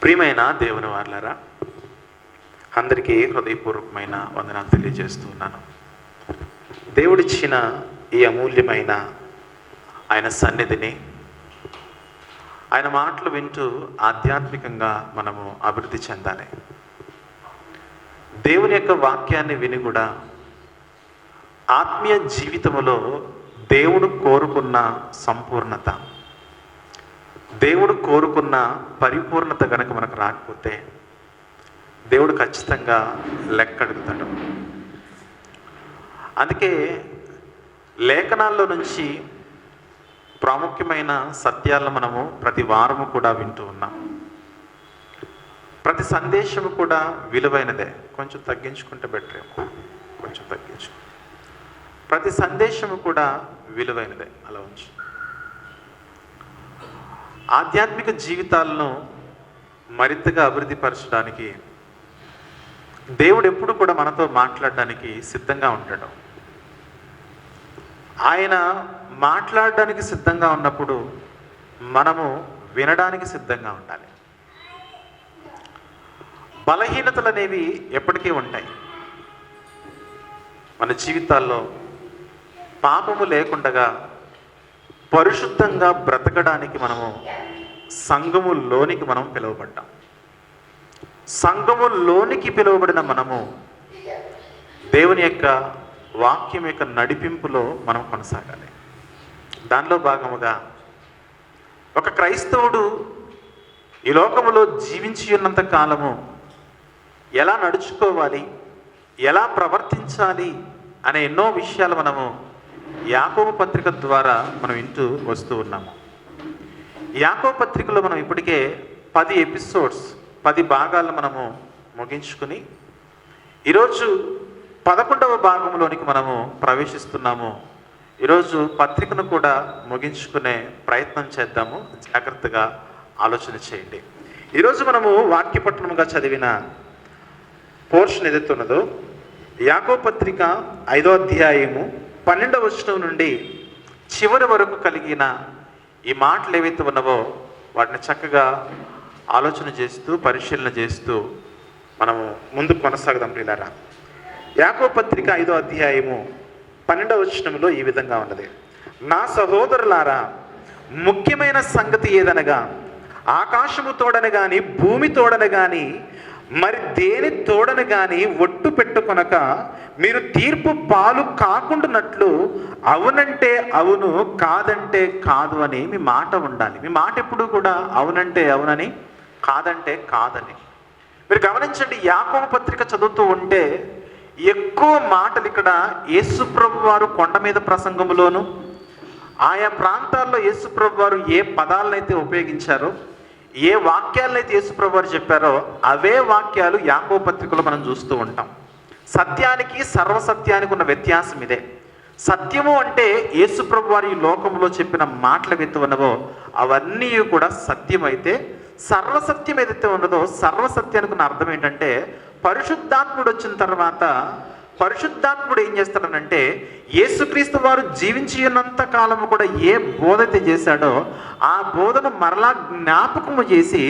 ప్రియమైన దేవుని వారలారా, అందరికీ హృదయపూర్వకమైన వందనాలు తెలియజేస్తున్నాను. దేవుడిచ్చిన ఈ అమూల్యమైన ఆయన సన్నిధిని, ఆయన మాటలు వింటూ ఆధ్యాత్మికంగా మనము అభివృద్ధి చెందాలి. దేవుని యొక్క వాక్యాన్ని విని కూడా ఆత్మీయ జీవితంలో దేవుడు కోరుకున్న సంపూర్ణత, దేవుడు కోరుకున్న పరిపూర్ణత కనుక మనకు రాకపోతే దేవుడు ఖచ్చితంగా లెక్కడుగుతాడు. అందుకే లేఖనాల్లో నుంచి ప్రాముఖ్యమైన సత్యాలను మనము ప్రతి వారము కూడా వింటూ ఉన్నాం. ప్రతి సందేశము కూడా విలువైనదే. కొంచెం తగ్గించుకుంటే బెటర్ ఏమో, కొంచెం తగ్గించు. ప్రతి సందేశము కూడా విలువైనదే. అలా ఉంచు. ఆధ్యాత్మిక జీవితాలను మరింతగా అభివృద్ధి పరచడానికి దేవుడు ఎప్పుడు కూడా మనతో మాట్లాడడానికి సిద్ధంగా ఉంటాడు. ఆయన మాట్లాడడానికి సిద్ధంగా ఉన్నప్పుడు మనము వినడానికి సిద్ధంగా ఉండాలి. బలహీనతలు అనేవి ఎప్పటికీ ఉంటాయి. మన జీవితాల్లో పాపము లేకుండా పరిశుద్ధంగా బ్రతకడానికి మనము సంఘములోనికి మనం పిలువబడ్డాం. సంఘములోనికి పిలువబడిన మనము దేవుని యొక్క వాక్యం యొక్క నడిపింపులో మనం కొనసాగాలి. దానిలో భాగముగా ఒక క్రైస్తవుడు ఈ లోకములో జీవించి ఉన్నంత కాలము ఎలా నడుచుకోవాలి, ఎలా ప్రవర్తించాలి అనే ఎన్నో విషయాలు మనము యాకోబు పత్రిక ద్వారా మనం వింటూ వస్తూ ఉన్నాము. యాకోబు పత్రికలో మనం ఇప్పటికే 10 ఎపిసోడ్స్ 10 భాగాలను మనము ముగించుకుని ఈరోజు 11వ భాగంలోనికి మనము ప్రవేశిస్తున్నాము. ఈరోజు పత్రికను కూడా ముగించుకునే ప్రయత్నం చేద్దాము. జాగ్రత్తగా ఆలోచన చేయండి. ఈరోజు మనము వాక్యపట్టణముగా చదివిన పోర్షన్ ఏదైతే ఉన్నదో యాకోబు పత్రిక 5వ అధ్యాయము 12వ వచనం నుండి చివరి వరకు కలిగిన ఈ మాటలు ఏవైతే ఉన్నావో వాటిని చక్కగా ఆలోచన చేస్తూ పరిశీలన చేస్తూ మనము ముందుకు కొనసాగదాం. ప్రియులారా, యాకోబు పత్రిక 5వ అధ్యాయము 12వ వచనంలో ఈ విధంగా ఉన్నది. నా సహోదరులారా, ముఖ్యమైన సంగతి ఏదనగా ఆకాశము తోడని గాని భూమి తోడని గాని మరి దేని తోడని గాని ఒట్టు పెట్టుకొనక మీరు తీర్పు పాలు కాకుండానట్లు అవునంటే అవును, కాదంటే కాదు అని మీ మాట ఉండాలి. మీ మాట ఎప్పుడు కూడా అవునంటే అవునని, కాదంటే కాదని. మీరు గమనించండి, యాకోబు పత్రిక చదువుతూ ఉంటే ఎక్కువ మాటలు ఇక్కడ యేసుప్రభు వారు కొండ మీద ప్రసంగంలోను ఆయా ప్రాంతాల్లో యేసుప్రభు వారు ఏ పదాలనైతే ఉపయోగించారో, ఏ వాక్యాలనైతే యేసుప్రభు వారు చెప్పారో అవే వాక్యాలు యాకోబు పత్రికలో మనం చూస్తూ ఉంటాం. సత్యానికి సర్వసత్యానికి ఉన్న వ్యత్యాసం ఇదే. సత్యము అంటే యేసుప్రభు వారు ఈ లోకంలో చెప్పిన మాటలు ఏవైతే ఉన్నవో అవన్నీ కూడా సత్యం అయితే, సర్వసత్యం ఏదైతే ఉన్నదో సర్వసత్యానికి ఉన్న అర్థం ఏంటంటే పరిశుద్ధాత్ముడు వచ్చిన తర్వాత పరిశుద్ధాత్ముడు ఏం చేస్తాడనంటే యేసుక్రీస్తు వారు జీవించి ఉన్నంత కాలము కూడా ఏ బోధ అయితే చేశాడో ఆ బోధను మరలా జ్ఞాపకము చేసి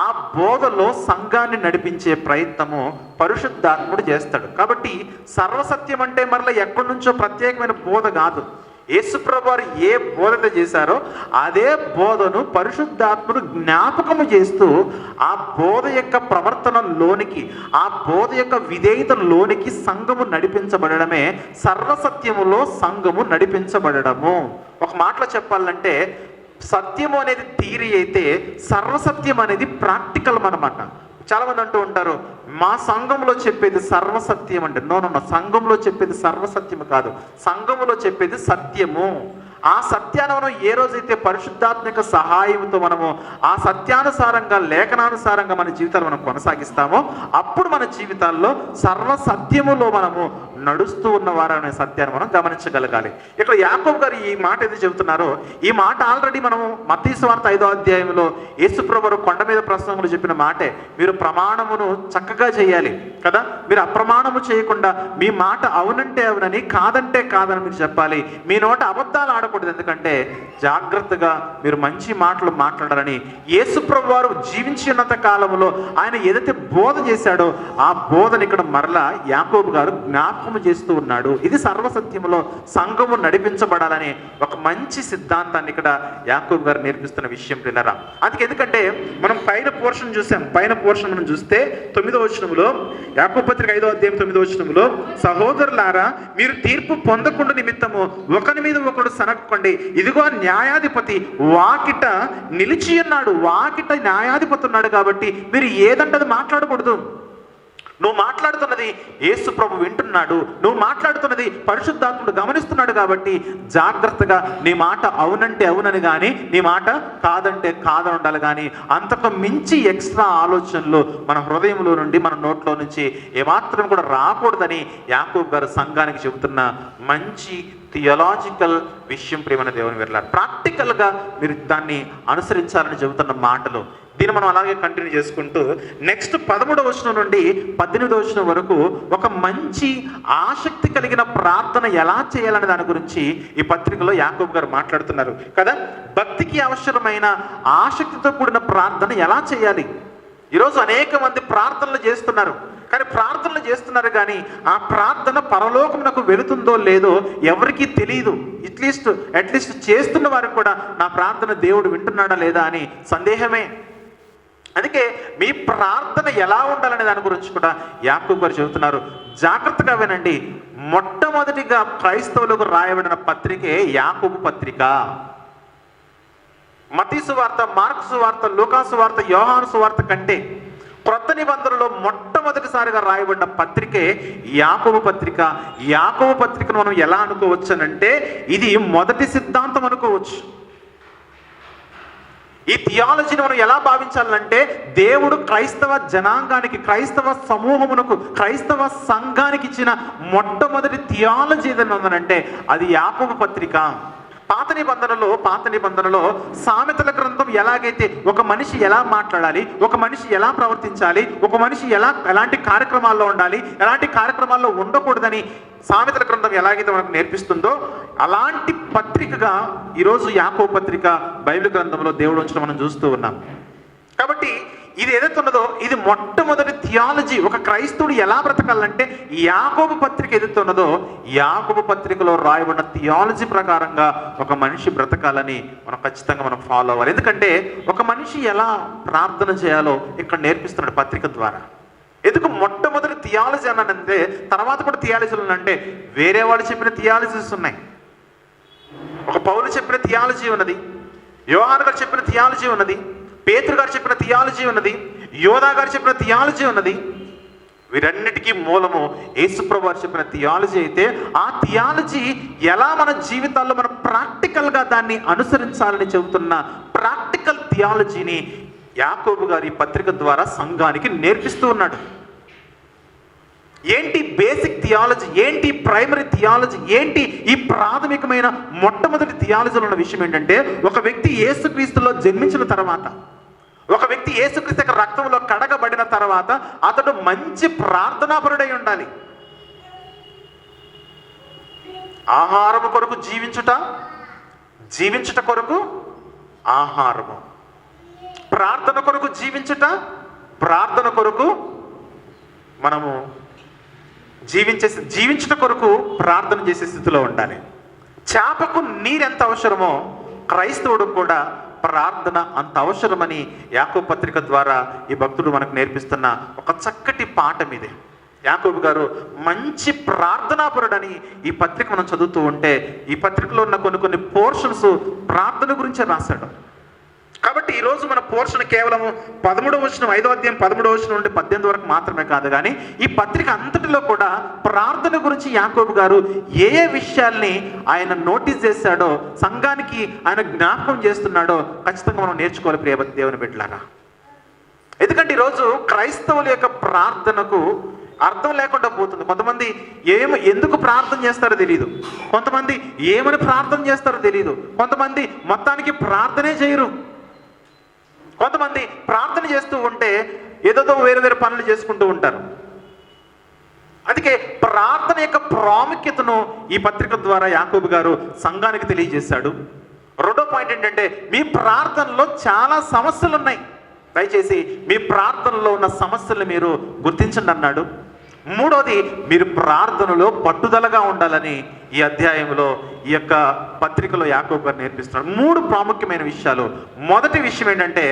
ఆ బోధలో సంఘాన్ని నడిపించే ప్రయత్నము పరిశుద్ధాత్ముడు చేస్తాడు. కాబట్టి సర్వసత్యం అంటే మరలా ఎక్కడి నుంచో ప్రత్యేకమైన బోధ కాదు. యేసుప్రభు వారు ఏ బోధన చేశారో అదే బోధను పరిశుద్ధాత్ముడు జ్ఞాపకము చేస్తూ ఆ బోధ యొక్క ప్రవర్తనలోనికి, ఆ బోధ యొక్క విధేయతలోనికి సంఘము నడిపించబడమే సర్వసత్యములో సంఘము నడిపించబడము. ఒక మాటలో చెప్పాలంటే సత్యము అనేది థియరీ అయితే సర్వసత్యం అనేది ప్రాక్టికల్ అన్నమాట. చాలామంది అంటూ ఉంటారు మా సంఘంలో చెప్పేది సర్వసత్యం అంటే. నో, సంఘంలో చెప్పేది సర్వసత్యము కాదు, సంఘములో చెప్పేది సత్యము. ఆ సత్యాన్ని మనం ఏ రోజైతే పరిశుద్ధాత్మక సహాయంతో మనము ఆ సత్యానుసారంగా లేఖనానుసారంగా మన జీవితాలు మనం కొనసాగిస్తామో అప్పుడు మన జీవితాల్లో సర్వసత్యములో మనము నడుస్తూ ఉన్నవారనే సత్యాన్ని మనం గమనించగలగాలి. ఇక్కడ యాకోబు గారు ఈ మాట ఏది చెబుతున్నారో ఈ మాట ఆల్రెడీ మనము మత్తయి సువార్త 5వ అధ్యాయంలో యేసుప్రభు వారు కొండ మీద ప్రసంగంలో చెప్పిన మాటే. మీరు ప్రమాణమును చక్కగా చేయాలి కదా, మీరు అప్రమాణము చేయకుండా మీ మాట అవునంటే అవునని, కాదంటే కాదని మీరు చెప్పాలి. మీ నోట అబద్ధాలు ఆడకుండా మాట్లాడకూడదు. ఎందుకంటే జాగ్రత్తగా మీరు మంచి మాటలు మాట్లాడాలని యేసుప్రభు వారు జీవించినంత కాలంలో ఆయన ఏదైతే బోధ చేశాడో ఆ బోధన ఇక్కడ మరలా యాకోబు గారు జ్ఞాపకం చేస్తూ ఉన్నాడు. ఇది సర్వసత్యంలో సంఘము నడిపించబడాలనే ఒక మంచి సిద్ధాంతాన్ని ఇక్కడ యాకోబు గారు నేర్పిస్తున్న విషయం ప్రియులారా. అందుకే ఎందుకంటే మనం పైన పోర్షన్ చూసాం. పైన పోర్షన్ మనం చూస్తే 9వ వచనంలో, యాకోబు పత్రిక 5వ అధ్యాయం 9వ వచనంలో, సహోదరులారా మీరు తీర్పు పొందకుండా నిమిత్తము ఒకరి మీద ఒకడు సనక్కండి, ఇదిగో న్యాయాధిపతి వాకిట నిలిచి ఉన్నాడు. వాకిట న్యాయాధిపతి ఉన్నాడు కాబట్టి మీరు ఏదంటే అది మాట్లాడకూడదు. నువ్వు మాట్లాడుతున్నది యేసు ప్రభు వింటున్నాడు, నువ్వు మాట్లాడుతున్నది పరిశుద్ధాత్ముడు గమనిస్తున్నాడు. కాబట్టి జాగ్రత్తగా నీ మాట అవునంటే అవునని కానీ నీ మాట కాదంటే కాదని ఉండాలి. కానీ అంతకు మించి ఎక్స్ట్రా ఆలోచనలు మన హృదయంలో నుండి మన నోట్లో నుంచి ఏమాత్రం కూడా రాకూడదని యాకోబు గారు సంఘానికి చెబుతున్న మంచి థియలాజికల్ విషయం. ప్రియమైన దేవుని వెళ్ళాలి, ప్రాక్టికల్గా మీరు దాన్ని అనుసరించాలని చెబుతున్న మాటలు. దీన్ని మనం అలాగే కంటిన్యూ చేసుకుంటూ నెక్స్ట్ 13వ వచనం నుండి 18వ వచనం వరకు ఒక మంచి ఆసక్తి కలిగిన ప్రార్థన ఎలా చేయాలనే దాని గురించి ఈ పత్రికలో యాకోబు గారు మాట్లాడుతున్నారు కదా. భక్తికి అవసరమైన ఆసక్తితో కూడిన ప్రార్థన ఎలా చేయాలి? ఈరోజు అనేక మంది ప్రార్థనలు చేస్తున్నారు, కానీ ప్రార్థనలు చేస్తున్నారు కానీ ఆ ప్రార్థన పరలోకమునకు వెళుతుందో లేదో ఎవరికీ తెలియదు. అట్లీస్ట్ చేస్తున్న వారికి కూడా నా ప్రార్థన దేవుడు వింటున్నాడా లేదా అని సందేహమే. అందుకే మీ ప్రార్థన ఎలా ఉండాలనే దాని గురించి కూడా యాకోబు గారు చెబుతున్నారు. జాగ్రత్తగా వినండి. మొట్టమొదటిగా క్రైస్తవులకు రాయబడిన పత్రికే యాకోబు పత్రిక. మత్తయి సువార్త, మార్కు సువార్త, లూకా సువార్త, యోహాను సువార్త కంటే క్రొత్త నిబంధనలో మొట్టమొదటిసారిగా రాయబడిన పత్రికే యాకోబు పత్రిక. యాకోబు పత్రికను మనం ఎలా అనుకోవచ్చు అంటే ఇది మొదటి సిద్ధాంతం అనుకోవచ్చు. ఈ థియాలజీని మనం ఎలా భావించాలంటే దేవుడు క్రైస్తవ జనాంగానికి, క్రైస్తవ సమూహమునకు, క్రైస్తవ సంఘానికి ఇచ్చిన మొట్టమొదటి థియాలజీ ఏదైనా ఉందనంటే అది యాకోబు పత్రిక. పాత నిబంధనలో సామెతల గ్రంథం ఎలాగైతే ఒక మనిషి ఎలా మాట్లాడాలి, ఒక మనిషి ఎలా ప్రవర్తించాలి, ఒక మనిషి ఎలాంటి కార్యక్రమాల్లో ఉండాలి, ఎలాంటి కార్యక్రమాల్లో ఉండకూడదని సామెతల గ్రంథం ఎలాగైతే మనకు నేర్పిస్తుందో అలాంటి పత్రికగా ఈరోజు యాకోబు పత్రిక బైబిల్ గ్రంథంలో దేవుడు ఉంచడం మనం చూస్తూ ఉన్నాం. కాబట్టి ఇది ఏదైతే ఉన్నదో ఇది మొట్టమొదటి థియాలజీ. ఒక క్రైస్తవుడు ఎలా బ్రతకాలంటే యాకోబు పత్రిక ఏదైతే ఉన్నదో యాకోబు పత్రికలో రాయబడిన థియాలజీ ప్రకారంగా ఒక మనిషి బ్రతకాలని మనం ఖచ్చితంగా ఫాలో అవ్వాలి. ఎందుకంటే ఒక మనిషి ఎలా ప్రార్థన చేయాలో ఇక్కడ నేర్పిస్తున్నాడు పత్రిక ద్వారా. ఎందుకు మొట్టమొదటి థియాలజీ అన్నానంటే తర్వాత కూడా థియాలజీలు అంటే వేరే వాళ్ళు చెప్పిన థియాలజీస్ ఉన్నాయి. ఒక పౌలు చెప్పిన థియాలజీ ఉన్నది, యోహాను గారు చెప్పిన థియాలజీ ఉన్నది, పేతురు గారు చెప్పిన థియాలజీ ఉన్నది, యోధా గారు చెప్పిన థియాలజీ ఉన్నది. వీరన్నిటికీ మూలము యేసుప్రభు వారు చెప్పిన థియాలజీ అయితే ఆ థియాలజీ ఎలా మన జీవితాల్లో మనం ప్రాక్టికల్గా దాన్ని అనుసరించాలని చెబుతున్న ప్రాక్టికల్ థియాలజీని యాకోబు గారి పత్రిక ద్వారా సంఘానికి నేర్పిస్తూ ఉన్నాడు. ఏంటి బేసిక్ థియాలజీ, ఏంటి ప్రైమరీ థియాలజీ, ఏంటి ఈ ప్రాథమికమైన మొట్టమొదటి థియాలజీలో ఉన్న విషయం ఏంటంటే ఒక వ్యక్తి యేసుక్రీస్తులో జన్మించిన తర్వాత, ఒక వ్యక్తి యేసుక్రీస్తు యొక్క రక్తంలో కడగబడిన తర్వాత అతడు మంచి ప్రార్థనాపరుడై ఉండాలి. ఆహారము కొరకు జీవించుట కొరకు ఆహారము, ప్రార్థన కొరకు ప్రార్థన కొరకు మనము జీవించుట కొరకు ప్రార్థన చేసే స్థితిలో ఉండాలి. చేపకు నీరెంత అవసరమో క్రైస్తవుడు కూడా ప్రార్థన అంత అవసరమని యాకోబు పత్రిక ద్వారా ఈ భక్తుడు మనకు నేర్పిస్తున్న ఒక చక్కటి పాఠం ఇది. యాకోబు గారు మంచి ప్రార్థనాపరుడని ఈ పత్రిక మనం చదువుతూ ఉంటే ఈ పత్రికలో ఉన్న కొన్ని పోర్షన్స్ ప్రార్థన గురించే రాశాడు. కాబట్టి ఈరోజు మన పోర్షన్ కేవలం 13వ వచనం 5వ అధ్యాయం 13వ వచనం నుండి 18 వరకు మాత్రమే కాదు, కానీ ఈ పత్రిక అంతటిలో కూడా ప్రార్థన గురించి యాకోబు గారు ఏ విషయాల్ని ఆయన నోటీస్ చేశాడో, సంఘానికి ఆయన జ్ఞాపకం చేస్తున్నాడో ఖచ్చితంగా మనం నేర్చుకోవాలి ప్రియ దేవుని బిడ్డలారా. ఎందుకంటే ఈరోజు క్రైస్తవుల యొక్క ప్రార్థనకు అర్థం లేకుండా పోతుంది. కొంతమంది ఎందుకు ప్రార్థన చేస్తారో తెలియదు, కొంతమంది ఏమని ప్రార్థన చేస్తారో తెలియదు, కొంతమంది మొత్తానికి ప్రార్థనే చేయరు, కొంతమంది ప్రార్థన చేస్తూ ఉంటే ఏదో వేరు పనులు చేసుకుంటూ ఉంటారు. అందుకే ప్రార్థన యొక్క ప్రాముఖ్యతను ఈ పత్రిక ద్వారా యాకోబు గారు సంఘానికి తెలియజేశాడు. రెండో పాయింట్ ఏంటంటే, మీ ప్రార్థనలో చాలా సమస్యలు ఉన్నాయి, దయచేసి మీ ప్రార్థనలో ఉన్న సమస్యలు మీరు గుర్తించండి అన్నాడు. మూడోది, మీరు ప్రార్థనలో పట్టుదలగా ఉండాలని ఈ అధ్యాయంలో ఈ యొక్క పత్రికలో యాకోబు గారు నేర్పిస్తున్నాడు. మూడు ప్రాముఖ్యమైన విషయాలు. మొదటి విషయం ఏంటంటే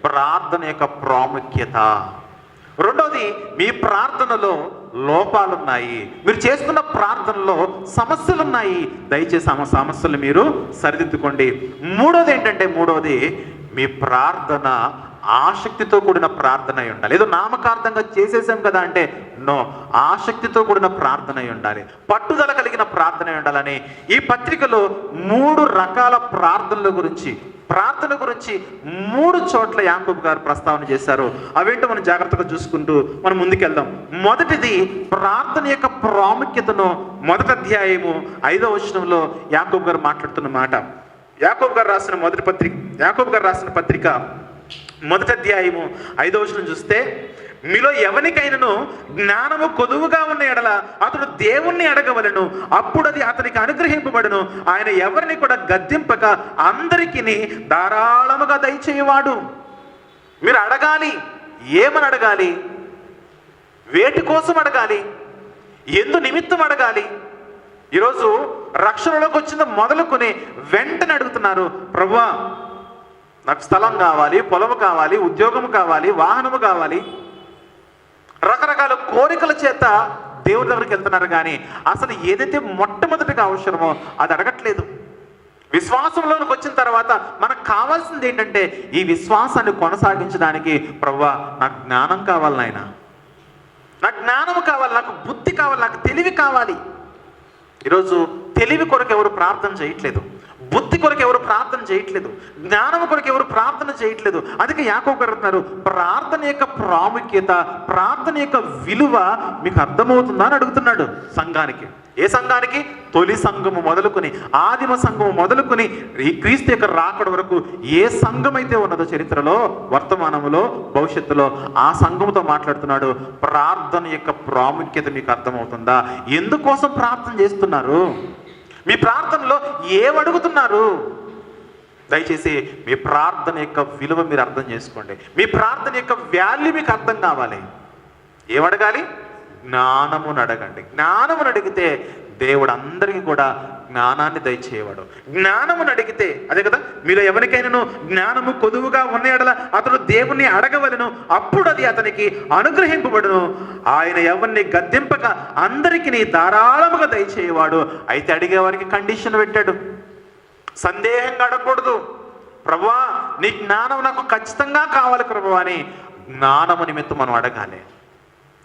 ప్రార్థన యొక్క ప్రాముఖ్యత. రెండోది, మీ ప్రార్థనలో లోపాలున్నాయి, మీరు చేస్తున్న ప్రార్థనలో సమస్యలున్నాయి, దయచేసి సమస్యలు మీరు సరిదిద్దుకోండి. మూడోది మీ ప్రార్థన ఆసక్తితో కూడిన ప్రార్థన అయి ఉండాలి. ఏదో నామకార్థంగా చేసేసాం కదా అంటే నో, ఆసక్తితో కూడిన ప్రార్థన అయి ఉండాలి, పట్టుదల కలిగిన ప్రార్థన అయి ఉండాలని ఈ పత్రికలో 3 రకాల ప్రార్థన గురించి 3 చోట్ల యాకోబు గారు ప్రస్తావన చేశారు. అవేంటో మనం జాగ్రత్తగా చూసుకుంటూ మనం ముందుకెళ్దాం. మొదటిది, ప్రార్థన యొక్క ప్రాముఖ్యతను మొదటి అధ్యాయము 5వ వచనంలో యాకోబు గారు మాట్లాడుతున్న మాట. యాకోబు గారు రాసిన పత్రిక మొదటి అధ్యాయము 5వ వచనం చూస్తే, మీలో ఎవరికైనాను జ్ఞానము కొదువుగా ఉన్న ఎడల అతడు దేవుణ్ణి అడగవలను, అప్పుడు అది అతనికి అనుగ్రహింపబడును. ఆయన ఎవరిని కూడా గద్దింపక అందరికీ ధారాళముగా దయచేయవాడు. మీరు అడగాలి. ఏమని అడగాలి? వేటి కోసం అడగాలి? ఎందు నిమిత్తం అడగాలి? ఈరోజు రక్షణలోకి వచ్చింది మొదలుకొని వెంటనే అడుగుతున్నారు, ప్రభువా నాకు స్థలం కావాలి, పొలము కావాలి, ఉద్యోగము కావాలి, వాహనము కావాలి, రకరకాల కోరికల చేత దేవుడి దగ్గరికి వెళ్తున్నారు. కానీ అసలు ఏదైతే మొట్టమొదటిగా అవసరమో అది అడగట్లేదు. విశ్వాసంలోకి వచ్చిన తర్వాత మనకు కావాల్సింది ఏంటంటే ఈ విశ్వాసాన్ని కొనసాగించడానికి, ప్రభువా నాకు జ్ఞానం కావాలి నాయన, నాకు జ్ఞానం కావాలి, నాకు బుద్ధి కావాలి, నాకు తెలివి కావాలి. ఈరోజు తెలివి కొరకు ఎవరు ప్రార్థన చేయట్లేదు, బుద్ధి కొరకు ఎవరు ప్రార్థన చేయట్లేదు, జ్ఞానం కొరకు ఎవరు ప్రార్థన చేయట్లేదు. అందుకే యాకోబు గారు అంటున్నారు, ప్రార్థన యొక్క ప్రాముఖ్యత, ప్రార్థన యొక్క విలువ మీకు అర్థమవుతుందా అని అడుగుతున్నాడు సంఘానికి. ఏ సంఘానికి? తొలి సంఘము మొదలుకొని, ఆదిమ సంఘము మొదలుకొని ఈ క్రీస్తు యొక్క రాకడ వరకు ఏ సంఘం అయితే ఉన్నదో చరిత్రలో, వర్తమానంలో, భవిష్యత్తులో, ఆ సంఘముతో మాట్లాడుతున్నాడు. ప్రార్థన యొక్క ప్రాముఖ్యత మీకు అర్థమవుతుందా? ఎందుకోసం ప్రార్థన చేస్తున్నారు? మీ ప్రార్థనలో ఏమడుగుతున్నారు? దయచేసి మీ ప్రార్థన యొక్క విలువ మీరు అర్థం చేసుకోండి. మీ ప్రార్థన యొక్క వాల్యూ మీకు అర్థం కావాలి. ఏమడగాలి? జ్ఞానమును అడగండి. జ్ఞానమును అడిగితే దేవుడు అందరికీ కూడా జ్ఞానాన్ని దయచేయవాడు. జ్ఞానమును అడిగితే, అదే కదా, మీరు ఎవరికైనాను జ్ఞానము కొదువుగా ఉన్న ఎడల అతడు దేవుణ్ణి అడగవలను, అప్పుడు అది అతనికి అనుగ్రహింపబడును. ఆయన ఎవరిని గద్దింపక అందరికీ ధారాళముగా దయచేయవాడు. అయితే అడిగేవారికి కండిషన్ పెట్టాడు. సందేహంగా అడగకూడదు. ప్రభువా నీ జ్ఞానం నాకు ఖచ్చితంగా కావాలి ప్రభువా అని జ్ఞానము నిమిత్తం మనం అడగాలి.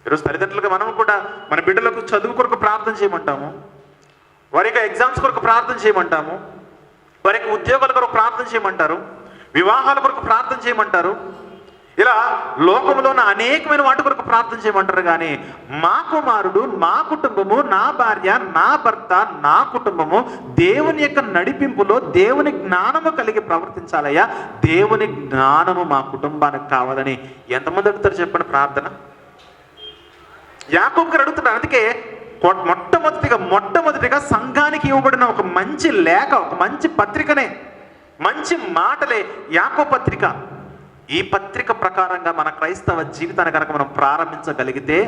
ఈరోజు తల్లిదండ్రులుగా మనం కూడా మన బిడ్డలకు చదువు కొరకు ప్రార్థన చేయమంటాము, వారి యొక్క ఎగ్జామ్స్ కొరకు ప్రార్థన చేయమంటాము, వారి యొక్క ఉద్యోగాల కొరకు ప్రార్థన చేయమంటారు, వివాహాల కొరకు ప్రార్థన చేయమంటారు, ఇలా లోకంలో ఉన్న అనేకమైన వాటి కొరకు ప్రార్థన చేయమంటారు. కానీ మా కుమారుడు, మా కుటుంబము, నా భార్య, నా భర్త, నా కుటుంబము దేవుని యొక్క నడిపింపులో దేవుని జ్ఞానము కలిగి ప్రవర్తించాలయ్యా, దేవుని జ్ఞానము మా కుటుంబానికి కావాలని ఎంతమంది అడుగుతారు చెప్పండి ప్రార్థన? యాకోబు గారు అడుగుతున్నారు. అందుకే మొట్టమొదటిగా సంఘానికి ఇవ్వబడిన ఒక మంచి లేఖ, ఒక మంచి పత్రికనే, మంచి మాటలే యాకోబు పత్రిక. ఈ పత్రిక ప్రకారంగా మన క్రైస్తవ జీవితాన్ని కనుక మనం ప్రారంభించగలిగితే,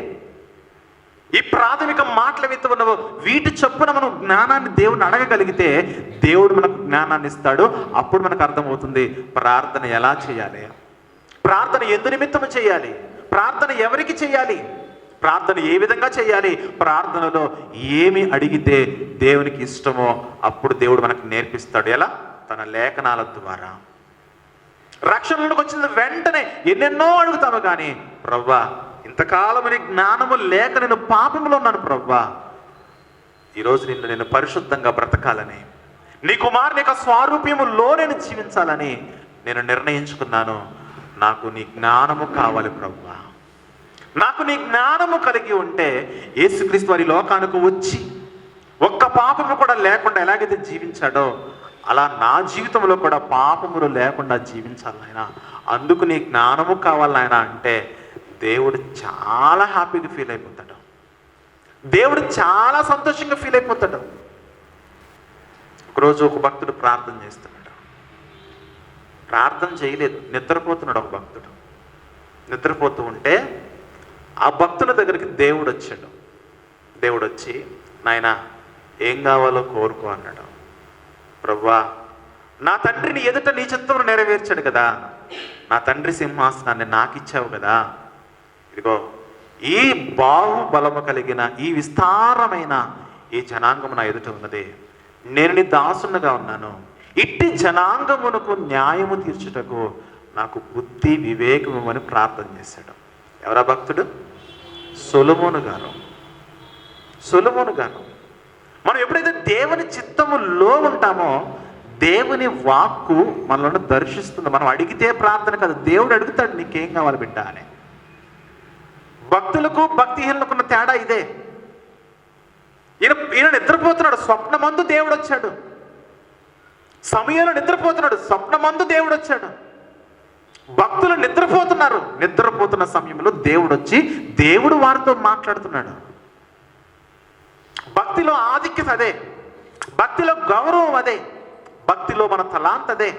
ఈ ప్రాథమిక మాటలు ఏవైతే ఉన్నవో వీటి చొప్పున మనం జ్ఞానాన్ని దేవుని అడగగలిగితే దేవుడు మనకు జ్ఞానాన్ని ఇస్తాడు. అప్పుడు మనకు అర్థమవుతుంది ప్రార్థన ఎలా చేయాలి, ప్రార్థన ఎందు నిమిత్తము చేయాలి, ప్రార్థన ఎవరికి చేయాలి, ప్రార్థన ఏ విధంగా చేయాలి, ప్రార్థనలో ఏమి అడిగితే దేవునికి ఇష్టమో అప్పుడు దేవుడు మనకు నేర్పిస్తాడు. ఎలా? తన లేఖనాల ద్వారా. రక్షణలోకి వచ్చిన వెంటనే ఎన్నెన్నో అడుగుతాము. కానీ ప్రవ్వా ఇంతకాలం నీ జ్ఞానము లేక నేను పాపంలో ఉన్నాను ప్రవ్వా, ఈరోజు నేను పరిశుద్ధంగా బ్రతకాలని, నీ కుమారుని యొక్క స్వారూప్యములో నేను జీవించాలని నేను నిర్ణయించుకున్నాను. నాకు నీ జ్ఞానము కావాలి ప్రవ్వా. నాకు నీ జ్ఞానము కలిగి ఉంటే యేసుక్రీస్తు వారి లోకానికి వచ్చి ఒక్క పాపము కూడా లేకుండా ఎలాగైతే జీవించాడో అలా నా జీవితంలో కూడా పాపములు లేకుండా జీవించాలి నాయన, అందుకు నీ జ్ఞానము కావాలి నాయన అంటే దేవుడు చాలా హ్యాపీగా ఫీల్ అయిపోతాడు. దేవుడు చాలా సంతోషంగా ఫీల్ అయిపోతాడు. ఒకరోజు ఒక భక్తుడు ప్రార్థన చేస్తున్నాడు. ప్రార్థన చేయలేదు, నిద్రపోతున్నాడు ఒక భక్తుడు. నిద్రపోతూ ఉంటే ఆ భక్తుని దగ్గరికి దేవుడు వచ్చాడు. దేవుడు వచ్చి, నాయనా ఏం కావాలో కోరుకో అన్నాడు. ప్రభువా, నా తండ్రిని ఎదుట నీ చిత్తమును నెరవేర్చాడు కదా, నా తండ్రి సింహాసనాన్ని నాకు ఇచ్చావు కదా, ఇదిగో ఈ బాహుబలము కలిగిన ఈ విస్తారమైన ఈ జనాంగము నా ఎదుట ఉన్నది, నేను నీ దాసునుగా ఉన్నాను. ఇట్టి జనాంగమునకు న్యాయము తీర్చుటకు నాకు బుద్ధి వివేకము అని ప్రార్థన చేశాడు. ఎవరా భక్తుడు? సొలొమోను గారు. సొలొమోను గారు. మనం ఎప్పుడైతే దేవుని చిత్తములో ఉంటామో దేవుని వాక్కు మనల్ని దర్శిస్తుంది. మనం అడిగితే ప్రార్థన కాదు, దేవుడు అడుగుతాడు నీకేం కావాలి బిడ్డ అని. భక్తులకు భక్తిహీనులకు ఉన్న తేడా ఇదే. ఈయన నిద్రపోతున్నాడు, స్వప్నమందు దేవుడు వచ్చాడు. సమయంలో నిద్రపోతున్నాడు, స్వప్నమందు దేవుడు వచ్చాడు. భక్తులు నిద్రపోతున్నారు, నిద్రపోతున్న సమయంలో దేవుడు వచ్చి దేవుడు వారితో మాట్లాడుతున్నాడు. భక్తిలో ఆధిక్యత అదే, భక్తిలో గౌరవం అదే, భక్తిలో మన తలాంత్ అదే.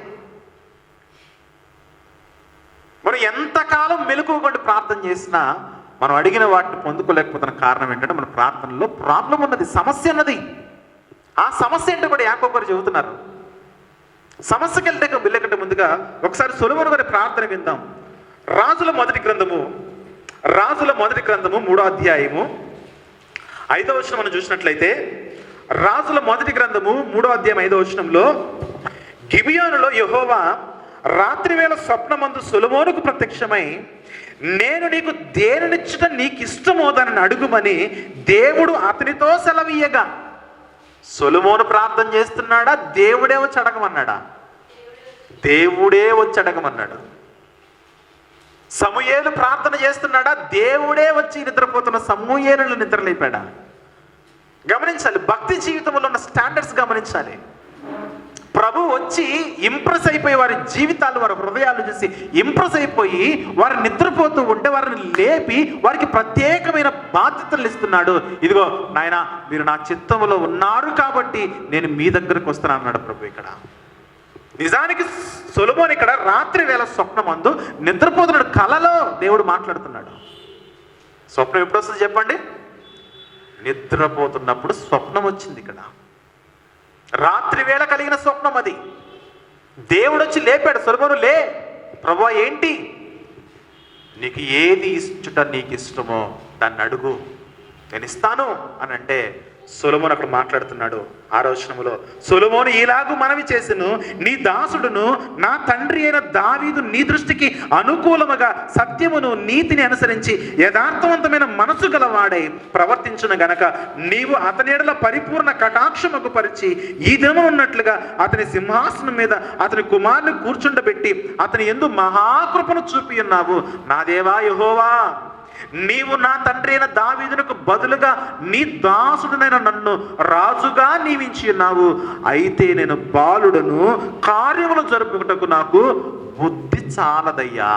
మనం ఎంతకాలం మెలకువగా ప్రార్థన చేసినా మనం అడిగిన వాటిని పొందుకోలేకపోతున్న కారణం ఏంటంటే మన ప్రార్థనలో ప్రాబ్లం ఉన్నది, సమస్య ఉన్నది. ఆ సమస్య ఏంటో కూడా యాకోబు గారు చెబుతున్నారు. సమస్యకి వెళ్ళకంటే ముందుగా ఒకసారి సొలొమోను గారి ప్రార్థన విందాం. రాజుల మొదటి గ్రంథము 3వ అధ్యాయము 5వ వచనం మనం చూసినట్లయితే, రాజుల మొదటి గ్రంథము 3వ అధ్యాయం 5వ వచనంలో, గిబియోనులో యెహోవా రాత్రివేళ స్వప్నమందు సొలొమోనుకు ప్రత్యక్షమై, నేను నీకు దేనినిచ్చుట నీకు ఇష్టమో దానిని అడుగుమని దేవుడు అతనితో సెలవీయగా. సొలొమోను ప్రార్థన చేస్తున్నాడా, దేవుడే వచ్చి అడగమన్నాడా? దేవుడే వచ్చి అడగమన్నాడు. సమూయేలు ప్రార్థన చేస్తున్నాడా, దేవుడే వచ్చి నిద్రపోతున్న సమూయేలును నిద్రలేపాడా? గమనించాలి, భక్తి జీవితంలో ఉన్న స్టాండర్డ్స్ గమనించాలి. ప్రభు వచ్చి ఇంప్రెస్ అయిపోయి వారి జీవితాలు, వారి హృదయాలు చూసి ఇంప్రెస్ అయిపోయి వారు నిద్రపోతూ ఉంటే వారిని లేపి వారికి ప్రత్యేకమైన బాధ్యతలు ఇస్తున్నాడు. ఇదిగో నాయన, మీరు నా చిత్తములో ఉన్నారు కాబట్టి నేను మీ దగ్గరకు వస్తున్నాను అన్నాడు ప్రభు. ఇక్కడ నిజానికి సొలొమోను ఇక్కడ రాత్రి వేళ స్వప్నమందు నిద్రపోతున్నాడు, కలలో దేవుడు మాట్లాడుతున్నాడు. స్వప్నం ఎప్పుడు వస్తుంది చెప్పండి? నిద్రపోతున్నప్పుడు స్వప్నం వచ్చింది. ఇక్కడ రాత్రి వేళ కలిగిన స్వప్నం అది. దేవుడు వచ్చి లేపాడు, సొలొమోను లే, ప్రభువా ఏంటి, నీకు ఏది ఇచ్చుట నీకు ఇష్టమో దాన్ని అడుగు, నేను ఇస్తాను అని అంటే సొలొమోను అక్కడ మాట్లాడుతున్నాడు. 6వ వచనములో, సొలొమోను ఇలాగు మనవి చేసెను, నీ దాసుడును నా తండ్రి అయిన దావీదు నీ దృష్టికి అనుకూలముగా సత్యమును నీతిని అనుసరించి యథార్థవంతమైన మనసు గలవాడై ప్రవర్తించును గనక నీవు అతని ఎడల పరిపూర్ణ కటాక్షముకు పరిచి ఈ దినము ఉన్నట్లుగా అతని సింహాసనం మీద అతని కుమారుని కూర్చుండబెట్టి అతని యందు మహాకృపను చూపి ఉన్నావు. నా దేవా యెహోవా, నీవు నా తండ్రి అయిన దావీదునకు బదులుగా నీ దాసుడునైన నన్ను రాజుగా నియమించి ఉన్నావు. అయితే నేను బాలుడను, కార్యములు జరుపుటకు నాకు బుద్ధి చాలదయ్యా.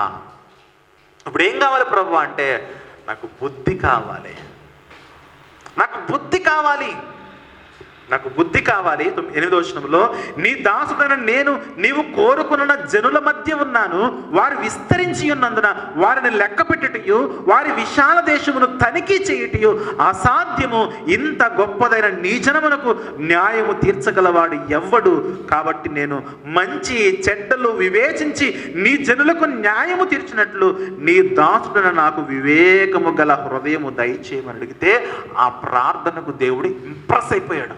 ఇప్పుడు ఏం కావాలి ప్రభు అంటే, నాకు బుద్ధి కావాలి, నాకు బుద్ధి కావాలి, నాకు బుద్ధి కావాలి. 8వ వచనంలో, నీ దాసుడైన నేను నీవు కోరుకున్న జనుల మధ్య ఉన్నాను, వారు విస్తరించి ఉన్నందున వారిని లెక్క పెట్టుటయు వారి విశాల దేశమును తనిఖీ చేయుటయు అసాధ్యము. ఇంత గొప్పదైన నీ జనమునకు న్యాయము తీర్చగలవాడు ఎవ్వడు? కాబట్టి నేను మంచి చెడ్డలు వివేచించి నీ జనులకు న్యాయము తీర్చినట్లు నీ దాసుడైన నాకు వివేకము గల హృదయము దయచేయమని అడిగితే ఆ ప్రార్థనకు దేవుడు ఇంప్రెస్ అయిపోయాడు.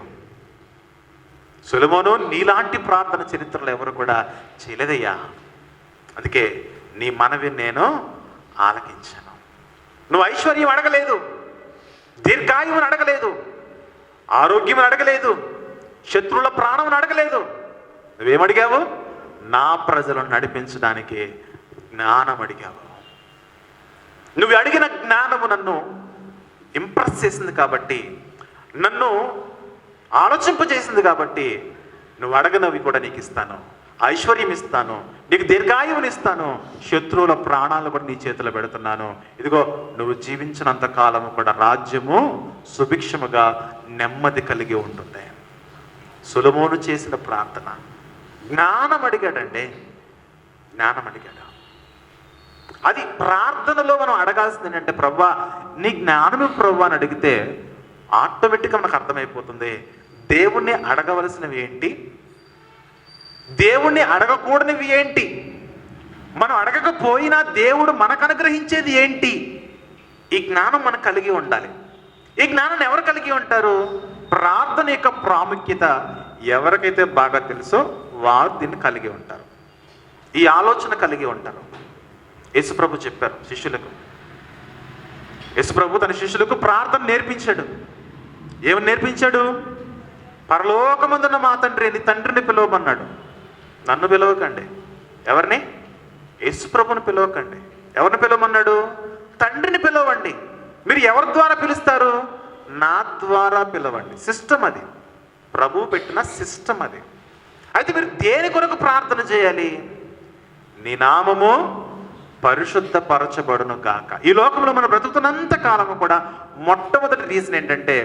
సొలొమోను, నీలాంటి ప్రార్థన చరిత్రలో ఎవరు కూడా చేయలేదయ్యా, అందుకే నీ మనవి నేను ఆలకించాను. నువ్వు ఐశ్వర్యం అడగలేదు, దీర్ఘాయువుని అడగలేదు, ఆరోగ్యం అడగలేదు, శత్రువుల ప్రాణం అడగలేదు. నువ్వేమడిగావు? నా ప్రజలను నడిపించడానికి జ్ఞానం అడిగావు. నువ్వు అడిగిన జ్ఞానము నన్ను ఇంప్రెస్ చేసింది కాబట్టి, నన్ను ఆలోచింపజేసింది కాబట్టి నువ్వు అడగనవి కూడా నీకు ఇస్తాను. ఐశ్వర్యం ఇస్తాను, నీకు దీర్ఘాయువునిస్తాను, శత్రువుల ప్రాణాలను కూడా నీ చేతిలో పెడుతున్నాను. ఇదిగో నువ్వు జీవించినంత కాలము కూడా రాజ్యము సుభిక్షముగా నెమ్మది కలిగి ఉంటుంది. సొలొమోను చేసిన ప్రార్థన జ్ఞానం అడిగాడండి, జ్ఞానం అడిగాడు. అది ప్రార్థనలో మనం అడగాల్సింది ఏంటంటే, ప్రభువా నీ జ్ఞానము ప్రభువా అని అడిగితే ఆటోమేటిక్గా మనకు అర్థమైపోతుంది దేవుణ్ణి అడగవలసినవి ఏంటి, దేవుణ్ణి అడగకూడనివి ఏంటి, మనం అడగకపోయినా దేవుడు మనకు అనుగ్రహించేది ఏంటి. ఈ జ్ఞానం మనకు కలిగి ఉండాలి. ఈ జ్ఞానాన్ని ఎవరు కలిగి ఉంటారు? ప్రార్థన యొక్క ప్రాముఖ్యత ఎవరికైతే బాగా తెలుసో వారు దీన్ని కలిగి ఉంటారు, ఈ ఆలోచన కలిగి ఉంటారు. యేసుప్రభు చెప్పారు శిష్యులకు, యేసుప్రభు తన శిష్యులకు ప్రార్థన నేర్పించాడు. ఏమని నేర్పించాడు? పరలోకమందున్న మా తండ్రి, నీ తండ్రిని పిలవమన్నాడు. నన్ను పిలవకండి. ఎవరిని? యేసుప్రభుని పిలవకండి. ఎవరిని పిలవమన్నాడు? తండ్రిని పిలవండి. మీరు ఎవరి ద్వారా పిలుస్తారు? నా ద్వారా పిలవండి. సిస్టమ్ అది, ప్రభువు పెట్టిన సిస్టమ్ అది. అయితే మీరు దేని కొరకు ప్రార్థన చేయాలి? నీ నామము పరిశుద్ధపరచబడును గాక. ఈ లోకంలో మనం బ్రతుకుతున్నంత కాలము కూడా మొట్టమొదటి రీజన్ ఏంటంటే,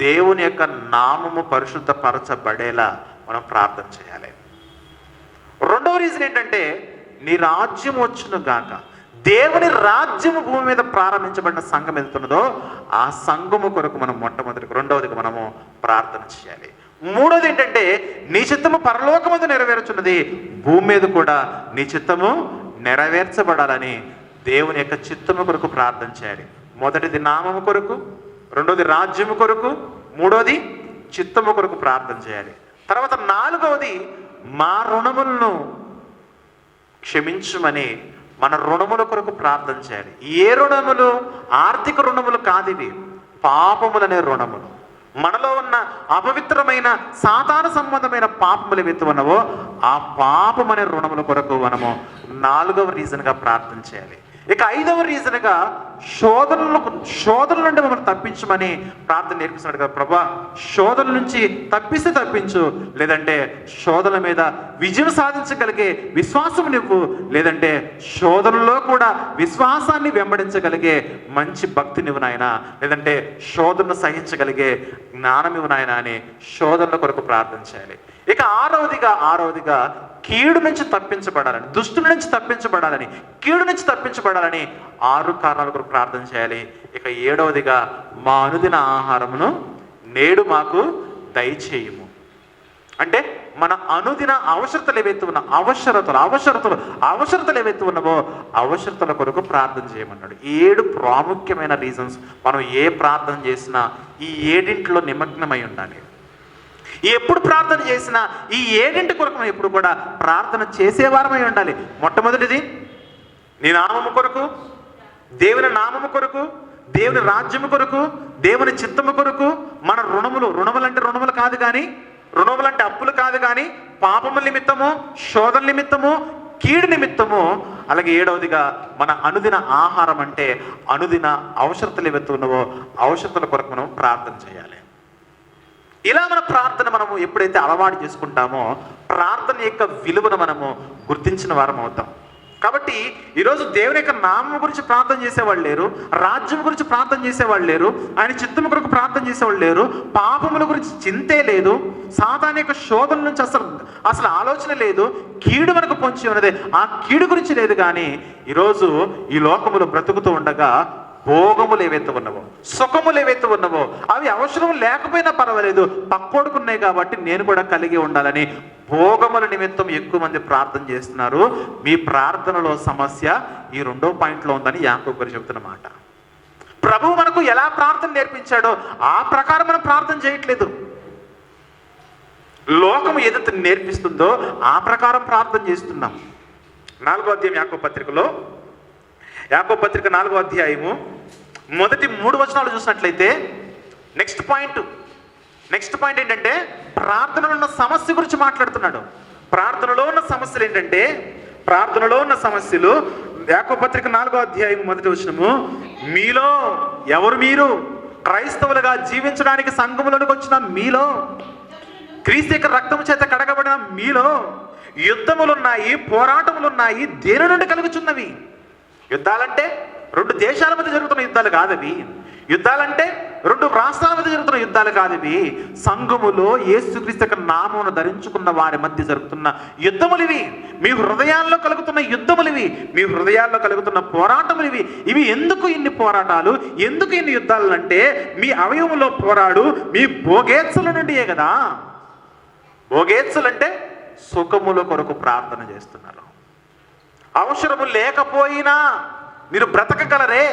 దేవుని యొక్క నామము పరిశుద్ధపరచబడేలా మనం ప్రార్థన చేయాలి. రెండవ రీజన్ ఏంటంటే, నీ రాజ్యం వచ్చును గాక. దేవుని రాజ్యము భూమి మీద ప్రారంభించబడిన సంఘం వెళ్తున్నదో ఆ సంఘము కొరకు మనం మొట్టమొదటిగా, రెండవదిగా మనము ప్రార్థన చేయాలి. మూడోది ఏంటంటే, నీ చిత్తము పరలోకమందు నెరవేర్చున్నది, భూమి మీద కూడా నీ చిత్తము నెరవేర్చబడాలని దేవుని యొక్క చిత్తము కొరకు ప్రార్థన చేయాలి. మొదటిది నామము కొరకు, రెండోది రాజ్యము కొరకు, మూడోది చిత్తము కొరకు ప్రార్థన చేయాలి. తర్వాత నాలుగవది మా రుణములను క్షమించుమని మన రుణముల కొరకు ప్రార్థన చేయాలి. ఏ రుణములు? ఆర్థిక రుణములు కాదు, ఇవి పాపములనే రుణములు. మనలో ఉన్న అపవిత్రమైన సాతాను సంబంధమైన పాపములు ఏవైతే ఉన్నవో ఆ పాపమనే రుణముల కొరకు మనము నాలుగవ రీజన్గా ప్రార్థన చేయాలి. ఇక ఐదవ రీజన్గా శోధనల నుండి మమ్మల్ని తప్పించమని ప్రార్థన నేర్పిస్తున్నాడు కదా. ప్రభా శోధనల నుంచి తప్పిస్తే తప్పించు, లేదంటే శోధనల మీద విజయం సాధించగలిగే విశ్వాసం నువ్వు, లేదంటే శోధనలో కూడా విశ్వాసాన్ని వెంబడించగలిగే మంచి భక్తి నువ్వు నాయన, లేదంటే శోధనను సహించగలిగే జ్ఞానం ఇవ్వు నాయన అని శోధనల కొరకు ప్రార్థన చేయాలి. ఇక ఆరవదిగా కీడు నుంచి తప్పించబడాలని, దుష్టుల నుంచి తప్పించబడాలని, కీడు నుంచి తప్పించబడాలని 6 కారణాల కొరకు ప్రార్థన చేయాలి. ఇక ఏడవదిగా మా అనుదిన ఆహారమును నేడు మాకు దయచేయము. అంటే మన అనుదిన అవసరతలు ఏవైతే ఉన్నా అవసరతలు ఏవైతే ఉన్నావో అవసరతల కొరకు ప్రార్థన చేయమన్నాడు. 7 ప్రాముఖ్యమైన రీజన్స్. మనం ఏ ప్రార్థన చేసినా ఈ 7 నిమగ్నమై ఉండాలి. ఎప్పుడు ప్రార్థన చేసినా ఈ 7 కొరకు మనం ఎప్పుడు కూడా ప్రార్థన చేసేవారమై ఉండాలి. మొట్టమొదటిది నీ నామము కొరకు, దేవుని నామము కొరకు, దేవుని రాజ్యము కొరకు, దేవుని చిత్తము కొరకు, మన రుణములంటే రుణములు కాదు కానీ, రుణములంటే అప్పులు కాదు కానీ, పాపముల నిమిత్తము, శోధన నిమిత్తము, కీడు నిమిత్తము. అలాగే 7వదిగా మన అనుదిన ఆహారం అంటే అనుదిన అవసరతలు ఏవైతే ఉన్నావో అవసరతల కొరకు మనం ప్రార్థన చేయాలి. ఇలా మన ప్రార్థన మనము ఎప్పుడైతే అలవాటు చేసుకుంటామో ప్రార్థన యొక్క విలువను మనము గుర్తించిన వారం అవుతాం. కాబట్టి ఈరోజు దేవుని యొక్క నామం గురించి ప్రార్థన చేసేవాళ్ళు లేరు, రాజ్యం గురించి ప్రార్థన చేసేవాళ్ళు లేరు, ఆయన చిత్తము కొరకు ప్రార్థన చేసేవాళ్ళు లేరు, పాపముల గురించి చింతే లేదు, సాతాను యొక్క శోధన నుంచి అసలు ఆలోచన లేదు, కీడు మనకు పొంచి ఉన్నది ఆ కీడు గురించి లేదు. కానీ ఈరోజు ఈ లోకములో బ్రతుకుతూ ఉండగా భోగములు ఏవైతే ఉన్నావో, సుఖములు ఏవైతే ఉన్నావో అవి అవసరం లేకపోయినా పర్వాలేదు, పక్కోడుకున్నాయి కాబట్టి నేను కూడా కలిగి ఉండాలని భోగముల నిమిత్తం ఎక్కువ మంది ప్రార్థన చేస్తున్నారు. మీ ప్రార్థనలో సమస్య ఈ 2వ పాయింట్లో ఉందని యాకోబు గారు చెబుతున్నమాట. ప్రభువు మనకు ఎలా ప్రార్థన నేర్పించాడో ఆ ప్రకారం మనం ప్రార్థన చేయట్లేదు. లోకము ఏదైతే నేర్పిస్తుందో ఆ ప్రకారం ప్రార్థన చేస్తున్నాం. 4వ అధ్యాయం యాకోబు పత్రికలో, యాకోబు పత్రిక 4వ అధ్యాయము మొదటి 3 వచనాలు చూసినట్లయితే నెక్స్ట్ పాయింట్ ఏంటంటే ప్రార్థనలో ఉన్న సమస్య గురించి మాట్లాడుతున్నాడు. ప్రార్థనలో ఉన్న సమస్యలు ఏంటంటే, ప్రార్థనలో ఉన్న సమస్యలు యాకోబు పత్రిక 4వ అధ్యాయం మొదటి వచనము, మీలో మీరు క్రైస్తవులుగా జీవించడానికి సంఘములోనికి వచ్చిన మీలో, క్రీస్తు యొక్క రక్తము చేత కడగబడిన మీలో యుద్ధములున్నాయి, పోరాటములున్నాయి. దేని నుండి కలుగుచున్నవి? యుద్ధాలంటే రెండు దేశాల మధ్య జరుగుతున్న యుద్ధాలు కాదవి. యుద్ధాలంటే రెండు రాష్ట్రాల మధ్య జరుగుతున్న యుద్ధాలు కాదవి. సంఘములో యేసుక్రీస్తు యొక్క నామమును ధరించుకున్న వారి మధ్య జరుగుతున్న యుద్ధములు ఇవి. మీ హృదయాల్లో కలుగుతున్న యుద్ధములు ఇవి. మీ హృదయాల్లో కలుగుతున్న పోరాటములు ఇవి. ఇవి ఎందుకు ఇన్ని పోరాటాలు, ఎందుకు ఇన్ని యుద్ధాలు అంటే మీ అవయవంలో పోరాడు మీ భోగేచ్ఛల నుండియే కదా. భోగేచ్ఛలు అంటే సుఖముల కొరకు ప్రార్థన చేస్తున్నారు. అవసరము లేకపోయినా మీరు బ్రతకగలరే,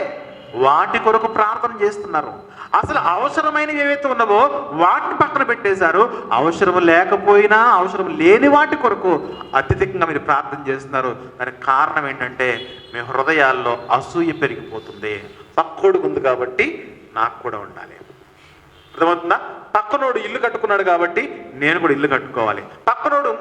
వాటి కొరకు ప్రార్థన చేస్తున్నారు. అసలు అవసరమైనవి ఏవైతే ఉన్నావో వాటిని పక్కన పెట్టేశారు. అవసరం లేకపోయినా అవసరం లేని వాటి కొరకు అత్యధికంగా మీరు ప్రార్థన చేస్తున్నారు. దానికి కారణం ఏంటంటే మీ హృదయాల్లో అసూయ పెరిగిపోతుంది. పక్కోడికి ఉంది కాబట్టి నాకు కూడా ఉండాలి. అర్థమవుతుందా? పక్కనోడు ఇల్లు కట్టుకున్నాడు కాబట్టి నేను కూడా ఇల్లు కట్టుకోవాలి. పక్కనోడు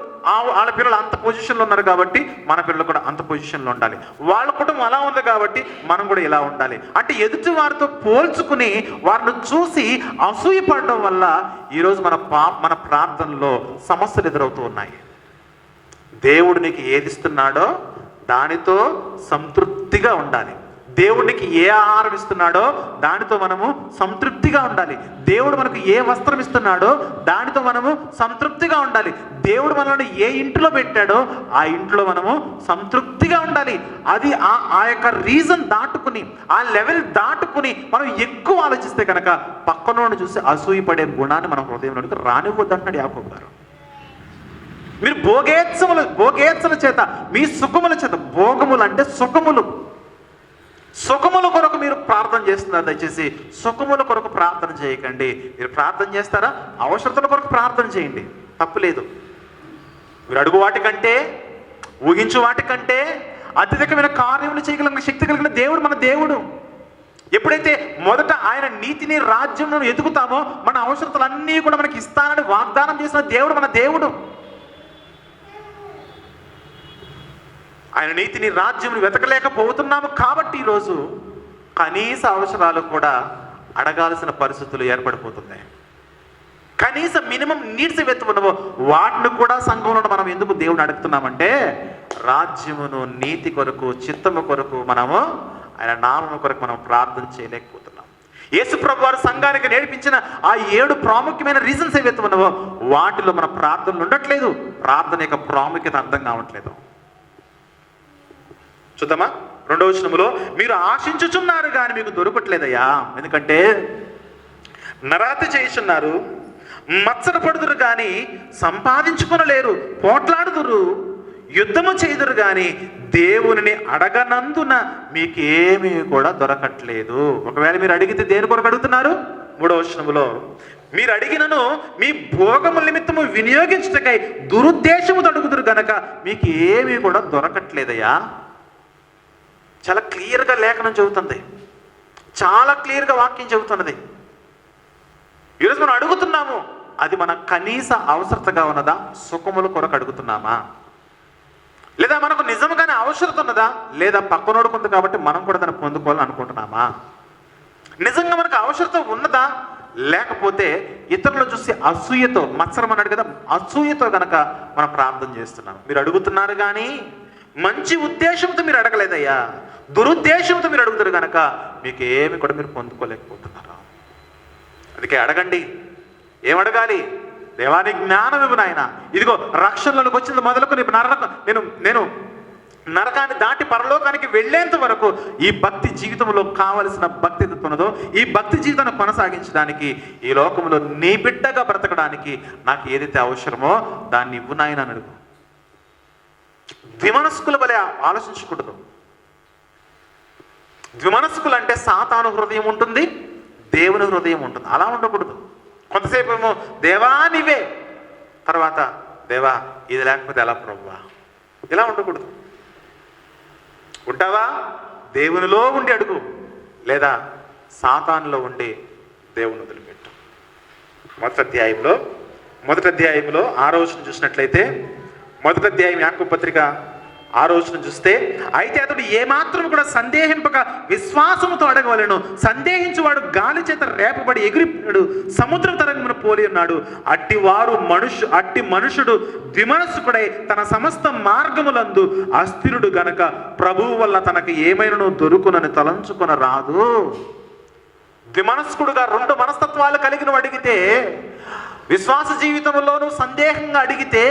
వాళ్ళ పిల్లలు అంత పొజిషన్లో ఉన్నారు కాబట్టి మన పిల్లలు కూడా అంత పొజిషన్లో ఉండాలి. వాళ్ళ కుటుంబం అలా ఉంది కాబట్టి మనం కూడా ఇలా ఉండాలి. అంటే ఎదుటి వారితో పోల్చుకుని వారిని చూసి అసూయపడడం వల్ల ఈరోజు మన ప్రార్థనలో సమస్యలు ఎదురవుతూ ఉన్నాయి. దేవుడు నీకు ఏది ఇస్తున్నాడో దానితో సంతృప్తిగా ఉండాలి. దేవుడికి ఏ ఆహారం ఇస్తున్నాడో దానితో మనము సంతృప్తిగా ఉండాలి. దేవుడు మనకు ఏ వస్త్రం ఇస్తున్నాడో దానితో మనము సంతృప్తిగా ఉండాలి. దేవుడు మనల్ని ఏ ఇంట్లో పెట్టాడో ఆ ఇంట్లో మనము సంతృప్తిగా ఉండాలి. అది ఆ యొక్క రీజన్ దాటుకుని, ఆ లెవెల్ దాటుకుని మనం ఎక్కువ ఆలోచిస్తే కనుక పక్కనోడిని చూసి అసూయపడే గుణాన్ని మన హృదయంలోనికి రానివ్వద్దు అంటున్నాడు యాకోబు గారు. మీరు భోగేచ్ఛల చేత, మీ సుఖముల చేత, భోగములు అంటే సుఖముల కొరకు మీరు ప్రార్థన చేస్తున్నారు. దయచేసి సుఖముల కొరకు ప్రార్థన చేయకండి. మీరు ప్రార్థన చేస్తారా, అవసరతల కొరకు ప్రార్థన చేయండి, తప్పులేదు. మీరు అడుగు వాటికంటే, ఊహించు వాటికంటే అత్యధికమైన కార్యములు చేయగలిగిన శక్తి కలిగిన దేవుడు మన దేవుడు. ఎప్పుడైతే మొదట ఆయన నీతిని, రాజ్యం ఎదుగుతామో మన అవసరతలన్నీ కూడా మనకి ఇస్తానని వాగ్దానం చేసిన దేవుడు మన దేవుడు. ఆయన నీతిని, రాజ్యం వెతకలేకపోతున్నాము కాబట్టి ఈరోజు కనీస అవసరాలు కూడా అడగాల్సిన పరిస్థితులు ఏర్పడిపోతున్నాయి. కనీస మినిమం నీడ్స్ ఏవైతే ఉన్నావో వాటిని కూడా సంఘంలో మనం ఎందుకు దేవుని అడుగుతున్నామంటే రాజ్యమును, నీతి కొరకు, చిత్తము కొరకు మనము ఆయన నామము కొరకు మనం ప్రార్థన చేయలేకపోతున్నాం. యేసు ప్రభువు వారు సంఘానికి నేర్పించిన ఆ 7 ప్రాముఖ్యమైన రీజన్స్ ఏవైతే ఉన్నావో వాటిలో మన ప్రార్థనలు ఉండట్లేదు. ప్రార్థన యొక్క ప్రాముఖ్యత అర్థం కావట్లేదు. చూద్దామా? 2వ వచనములో మీరు ఆశించుచున్నారు కానీ మీకు దొరకట్లేదయ్యా. ఎందుకంటే నరాతి చేయుచున్నారు, మత్సర పడుదురు కానీ సంపాదించుకొనలేరు, పోట్లాడుదురు, యుద్ధము చేయుదురు కానీ దేవునిని అడగనందున మీకేమీ కూడా దొరకట్లేదు. ఒకవేళ మీరు అడిగితే దేని కొరకు అడుగుతున్నారు? 3వ వచనములో మీరు అడిగినను మీ భోగముల నిమిత్తము వినియోగించుటకై దురుద్దేశముతో అడుగుదురు గనక మీకు ఏమీ కూడా దొరకట్లేదయ్యా. చాలా క్లియర్గా లేఖనం చెబుతుంది, చాలా క్లియర్గా వాక్యం చెబుతున్నది. ఈరోజు మనం అడుగుతున్నాము, అది మన కనీస అవసరతగా ఉన్నదా? సుఖముల కొరకు అడుగుతున్నామా? లేదా మనకు నిజంగానే అవసరత ఉన్నదా? లేదా పక్కనోడుకు ఉంది కాబట్టి మనం కూడా దాన్ని పొందుకోవాలని అనుకుంటున్నామా? నిజంగా మనకు అవసరత ఉన్నదా? లేకపోతే ఇతరులు చూసి అసూయతో, మత్సరం అన్నాడు కదా, అసూయతో కనుక మనం ప్రార్థన చేస్తున్నాం. మీరు అడుగుతున్నారు కానీ మంచి ఉద్దేశంతో మీరు అడగలేదయ్యా, దురుద్దేశంతో మీరు అడుగుతారు కనుక మీకు ఏమి కూడా మీరు పొందుకోలేకపోతున్నారు. అందుకే అడగండి. ఏమడగాలి? దేవాని జ్ఞానం ఇవ్వు నాయన. ఇదిగో రక్షణలోకి వచ్చింది మొదలుకొని నేను నరకాన్ని దాటి పరలోకానికి వెళ్ళేంత వరకు ఈ భక్తి జీవితంలో కావలసిన భక్తి ఉన్నదో ఈ భక్తి జీవితాన్ని కొనసాగించడానికి, ఈ లోకంలో నీ బిడ్డగా బ్రతకడానికి నాకు ఏదైతే అవసరమో దాన్ని ఇవ్వు నాయన అని అడుగు. ద్విమనస్కుల వలె ఆలోచించకూడదు. ద్విమనస్కులు అంటే సాతాను హృదయం ఉంటుంది, దేవుని హృదయం ఉంటుంది. అలా ఉండకూడదు. కొంతసేపు ఏమో దేవా నీవే, తర్వాత దేవా ఇది లేకపోతే ఎలా ప్రభువా, ఇలా ఉండకూడదు. ఉంటావా? దేవునిలో ఉండి అడుగు, లేదా సాతానులో ఉండి దేవుని వదిలిపెట్టు. మొదటి అధ్యాయంలో 6వ వచనం చూసినట్లయితే, మొదటి అధ్యాయం యాకోబు పత్రిక ఆ రోజున చూస్తే, అయితే అతడు ఏమాత్రం కూడా సందేహింపక విశ్వాసముతో అడగవలెను. సందేహించువాడు గాలి చేత రేపబడి ఎగిరిపోయాడు, సముద్ర తరంగమున పోలి ఉన్నాడు. అట్టి మనుషుడు ద్విమనస్కుడై తన సమస్త మార్గములందు అస్థిరుడు గనక ప్రభువు వల్ల తనకు ఏమైనా దొరుకునని తలంచుకొన రాదు. ద్విమనస్కుడుగా రెండు మనస్తత్వాలు కలిగిన అడిగితే, విశ్వాస జీవితంలోనూ సందేహంగా అడిగితే,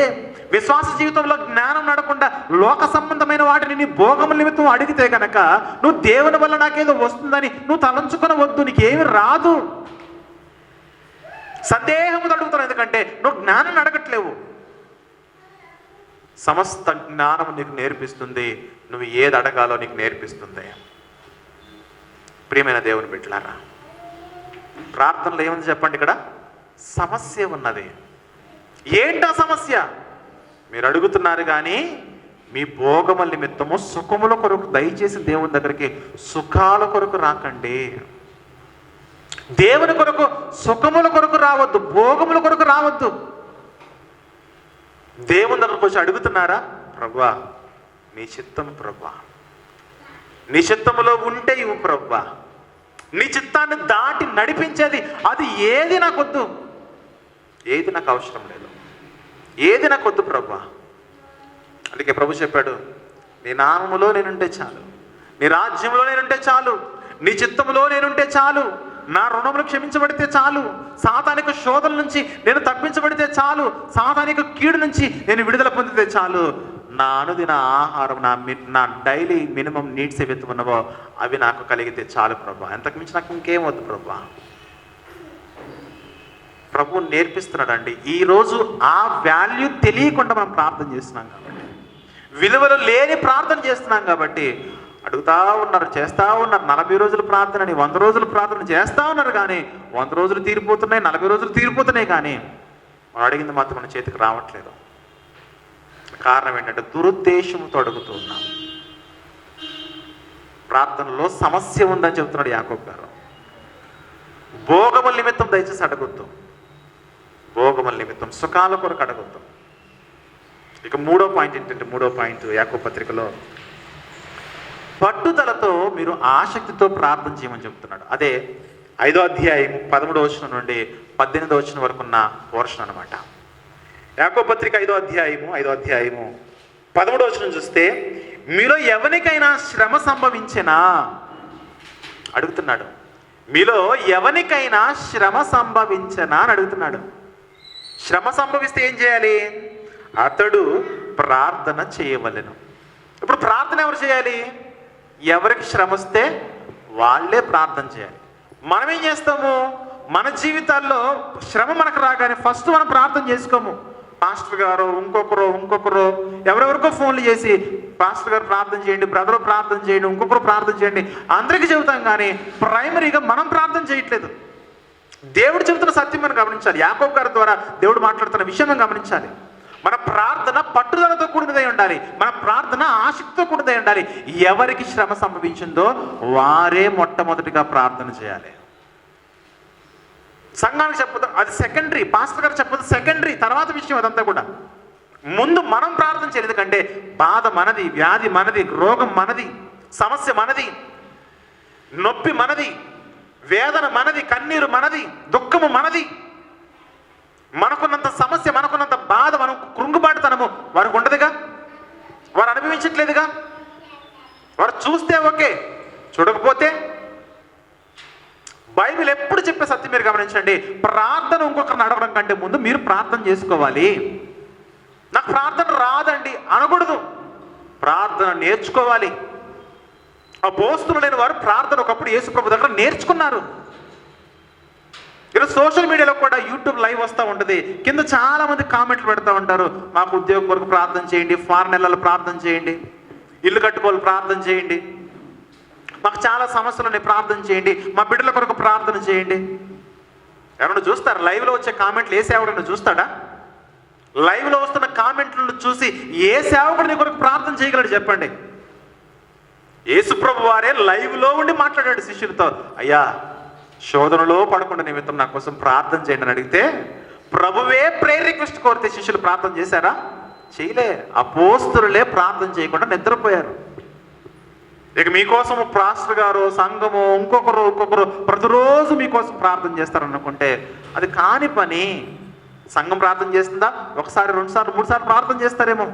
విశ్వాస జీవితంలో జ్ఞానం నడకుండా లోక సంబంధమైన వాటిని నీ భోగముల నిమిత్తం అడిగితే కనుక నువ్వు దేవుని వల్ల నాకేదో వస్తుందని నువ్వు తలంచుకొనవద్దు. నీకేమి రాదు. సందేహంతో అడుగుతావు, ఎందుకంటే నువ్వు జ్ఞానం అడగట్లేవు. సమస్త జ్ఞానం నీకు నేర్పిస్తుంది, నువ్వు ఏది అడగాలో నీకు నేర్పిస్తుంది. ప్రియమైన దేవుని బిడ్డలారా, ప్రార్థనలో ఏముంది చెప్పండి? ఇక్కడ సమస్య ఉన్నది. ఏంటా సమస్య? మీరు అడుగుతున్నారు కానీ మీ భోగముల నిమిత్తము సుఖముల కొరకు దయచేసి దేవుని దగ్గరికి సుఖాల కొరకు రాకండి. దేవుని కొరకు సుఖముల కొరకు రావద్దు, భోగముల కొరకు రావద్దు. దేవుని దగ్గరకు వచ్చి అడుగుతున్నారా, ప్రభువా నీ చిత్తము ప్రభువా, నీ చిత్తములో ఉంటే ఇవ్వు ప్రభువా, నీ చిత్తాన్ని దాటి నడిపించేది అది ఏది నాకొద్దు, ఏది నాకు అవసరం లేదు, ఏది నాకొద్దు ప్రభువా. అందుకే ప్రభు చెప్పాడు, నీ నామములో నేనుంటే చాలు, నీ రాజ్యంలో నేనుంటే చాలు, నీ చిత్తములో నేనుంటే చాలు, నా రుణములు క్షమించబడితే చాలు, సాతానిక శోధన నుంచి నేను తప్పించబడితే చాలు, సాతానిక కీడు నుంచి నేను విడుదల పొందితే చాలు, నా అనుదిన ఆహారం, నా డైలీ మినిమం నీడ్స్ ఏవైతే ఉన్నవో అవి నాకు కలిగితే చాలు ప్రభా, అంతకు మించి నాకు ఇంకేం వద్దు ప్రభా. ప్రభు నేర్పిస్తున్నాడండి. ఈరోజు ఆ వాల్యూ తెలియకుండా మనం ప్రార్థన చేస్తున్నాం కాబట్టి, విలువలు లేని ప్రార్థన చేస్తున్నాం కాబట్టి అడుగుతా ఉన్నారు, చేస్తూ ఉన్నారు. 40 రోజులు ప్రార్థనని 100 రోజులు ప్రార్థన చేస్తూ ఉన్నారు, కానీ 100 రోజులు తీరిపోతున్నాయి, 40 రోజులు తీరిపోతున్నాయి, కానీ మనం అడిగింది మాత్రం మన చేతికి రావట్లేదు. కారణం ఏంటంటే దురుద్దేశంతో అడుగుతూ ఉన్నాం. ప్రార్థనలో సమస్య ఉందని చెబుతున్నాడు యాకోబు గారు. భోగముల నిమిత్తం దయచేసి అడగొద్దు, భోగముల నిమిత్తం సుఖాల కొరకు అడగొద్దు. ఇక మూడో పాయింట్ యాకోబు పత్రికలో పట్టుదలతో మీరు ఆసక్తితో ప్రార్థన చేయమని చెబుతున్నాడు. అదే 5వ అధ్యాయం 13వ వచనం నుండి 18వ వచనం వరకు ఉన్న పోర్షన్ అనమాట. యాకోబు పత్రిక 5వ అధ్యాయము 13వ వచనం చూస్తే, మీలో ఎవరికైనా శ్రమ సంభవించినా అడుగుతున్నాడు, మీలో ఎవరికైనా శ్రమ సంభవించనా అని అడుగుతున్నాడు. శ్రమ సంభవిస్తే ఏం చేయాలి? అతడు ప్రార్థన చేయవలెను. ఇప్పుడు ప్రార్థన ఎవరు చేయాలి? ఎవరికి శ్రమ వస్తే వాళ్ళే ప్రార్థన చేయాలి. మనం ఏం చేస్తాము? మన జీవితాల్లో శ్రమ మనకు రాగానే ఫస్ట్ మనం ప్రార్థన చేసుకోము. పాస్టర్ గారు ఇంకొకరు ఎవరెవరికో ఫోన్లు చేసి, పాస్టర్ గారు ప్రార్థన చేయండి, బ్రదర్ ప్రార్థన చేయండి, ఇంకొకరు ప్రార్థన చేయండి అందరికీ చెబుతాం, కానీ ప్రైమరీగా మనం ప్రార్థన చేయట్లేదు. దేవుడు చెబుతున్న సత్యం మనం గమనించాలి. యాకోబు గారి ద్వారా దేవుడు మాట్లాడుతున్న విషయం మనం గమనించాలి. మన ప్రార్థన పట్టుదలతో కూడినదై ఉండాలి, మన ప్రార్థన ఆసక్తితో కూడినదై ఉండాలి. ఎవరికి శ్రమ సంభవించిందో వారే మొట్టమొదటిగా ప్రార్థన చేయాలి. సంఘానికి చెప్పదు, అది సెకండరీ. పాస్టర్ గారు చెప్పదు, సెకండరీ, తర్వాత విషయం అదంతా కూడా. ముందు మనం ప్రార్థన చేయాలి. ఎందుకంటే బాధ మనది, వ్యాధి మనది, రోగం మనది, సమస్య మనది, నొప్పి మనది, వేదన మనది, కన్నీరు మనది, దుఃఖము మనది. మనకున్నంత సమస్య, మనకున్నంత బాధ, మనం కృంగుబాటుతనము వారికి ఉండదుగా, వారు అనుభవించట్లేదుగా. వారు చూస్తే ఓకే, చూడకపోతే. బైబిల్ ఎప్పుడు చెప్పే సత్యం మీరు గమనించండి, ప్రార్థన ఇంకొకరిని అడగడం కంటే ముందు మీరు ప్రార్థన చేసుకోవాలి. నాకు ప్రార్థన రాదండి అనకూడదు, ప్రార్థన నేర్చుకోవాలి. ఆ బోస్తులు లేని వారు ప్రార్థన ఒకప్పుడు యేసుప్రభు దగ్గర నేర్చుకున్నారు. ఈరోజు సోషల్ మీడియాలో కూడా యూట్యూబ్ లైవ్ వస్తూ ఉంటుంది, కింద చాలా మంది కామెంట్లు పెడతా ఉంటారు. మాకు ఉద్యోగం కొరకు ప్రార్థన చేయండి, ఫారెన్ నెలలు ప్రార్థన చేయండి, ఇల్లు కట్టుకోవాలి ప్రార్థన చేయండి, మాకు చాలా సమస్యలు ఉన్నాయి ప్రార్థన చేయండి, మా బిడ్డల కొరకు ప్రార్థన చేయండి. ఎవరైనా చూస్తారు? లైవ్లో వచ్చే కామెంట్లు ఏ సేవకుడు చూస్తాడా? లైవ్లో వస్తున్న కామెంట్లను చూసి ఏ సేవకుడు నీ కొరకు ప్రార్థన చేయగలడు చెప్పండి? యేసుప్రభు వారే లైవ్లో ఉండి మాట్లాడాడు శిష్యులతో, అయ్యా శోధనలో పడకుండా నిమిత్తం నా కోసం ప్రార్థన చేయండి అని అడిగితే ప్రభువే ప్రేయర్ రిక్వెస్ట్ కోరితే శిష్యులు ప్రార్థన చేశారా? చేయలే. అపోస్తలులే ప్రార్థన చేయకుండా నిద్రపోయారు. ఇక మీకోసం పాస్టర్ గారు, సంఘము, ఇంకొకరు ప్రతిరోజు మీకోసం ప్రార్థన చేస్తారనుకుంటే అది కాని పని. సంఘం ప్రార్థన చేస్తుందా? ఒకసారి, 2 సార్లు, 3 సార్లు ప్రార్థన చేస్తారేమో.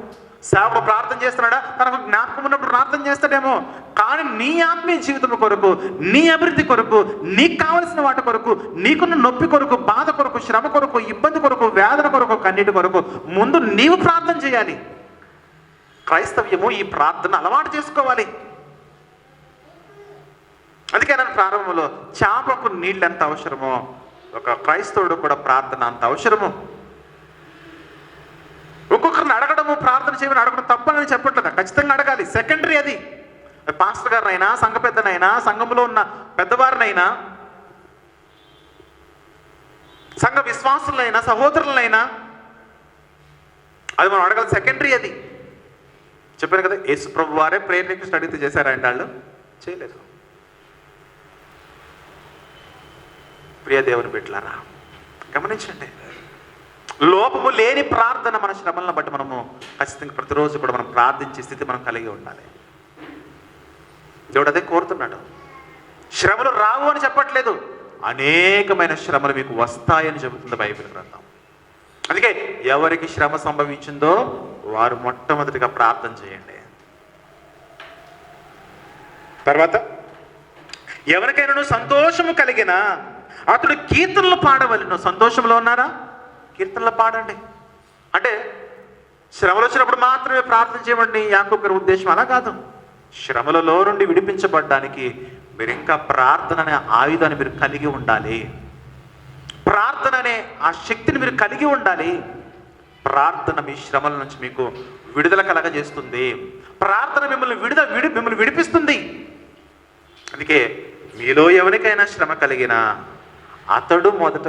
సేవకుడు ప్రార్థన చేస్తున్నాడా? తనకు జ్ఞాపకం ఉన్నప్పుడు ప్రార్థన చేస్తాడేమో. కానీ నీ ఆత్మీయ జీవితం కొరకు, నీ అభివృద్ధి కొరకు, నీకు కావలసిన వాటి కొరకు, నీకున్న నొప్పి కొరకు, బాధ కొరకు, శ్రమ కొరకు, ఇబ్బంది కొరకు, వేదన కొరకు, కన్నీటి కొరకు ముందు నీవు ప్రార్థన చేయాలి. క్రైస్తవ్యము ఈ ప్రార్థన అలవాటు చేసుకోవాలి. అందుకే నేను ప్రారంభంలో చేపకు నీళ్ళు ఎంత అవసరమో ఒక క్రైస్తవుడు కూడా ప్రార్థన అంత అవసరము. ఒక్కొక్కరిని అడగడము, ప్రార్థన చేయమని అడగడం తప్పని చెప్పట్లేదు, ఖచ్చితంగా అడగాలి. సెకండరీ అది. పాస్టర్ గారినైనా, సంఘ పెద్దనైనా, సంఘంలో ఉన్న పెద్దవారినైనా, సంఘ విశ్వాసులైనా, సహోదరులైనా అది మనం అడగాలి. సెకండరీ అది. చెప్పాను కదా, యేసు ప్రభు వారే ప్రేయర్ రిక్వెస్ట్ అడిగితే చేశారంటే వాళ్ళు చేయలేదు. ప్రియ దేవుని బిడ్డలారా, గమనించండి, లోపము లేని ప్రార్థన మన శ్రమలను బట్టి మనము ఖచ్చితంగా ప్రతిరోజు కూడా మనం ప్రార్థించే స్థితి మనం కలిగి ఉండాలి. దేవుడు అదే కోరుతున్నాడు. శ్రమలు రావు అని చెప్పట్లేదు, అనేకమైన శ్రమలు మీకు వస్తాయని చెబుతుంది బైబిల్ గ్రంథం. అందుకే ఎవరికి శ్రమ సంభవించిందో వారు మొట్టమొదటిగా ప్రార్థన చేయండి. తర్వాత ఎవరికైనా సంతోషము కలిగిన అతడు కీర్తనలు పాడవలెను. సంతోషంలో ఉన్నారా? కీర్తనలు పాడండి. అంటే శ్రమలు వచ్చినప్పుడు మాత్రమే ప్రార్థన చేయమండి యాకోబు గారి ఉద్దేశం అలా కాదు. శ్రమలలో నుండి విడిపించబడ్డానికి మీరు ఇంకా ప్రార్థన అనే ఆయుధాన్ని మీరు కలిగి ఉండాలి. ప్రార్థన అనే ఆ శక్తిని మీరు కలిగి ఉండాలి. ప్రార్థన మీ శ్రమల నుంచి మీకు విడుదల కలగజేస్తుంది. ప్రార్థన మిమ్మల్ని విడిపిస్తుంది. అందుకే మీలో ఎవరికైనా శ్రమ కలిగినా అతడు మొదట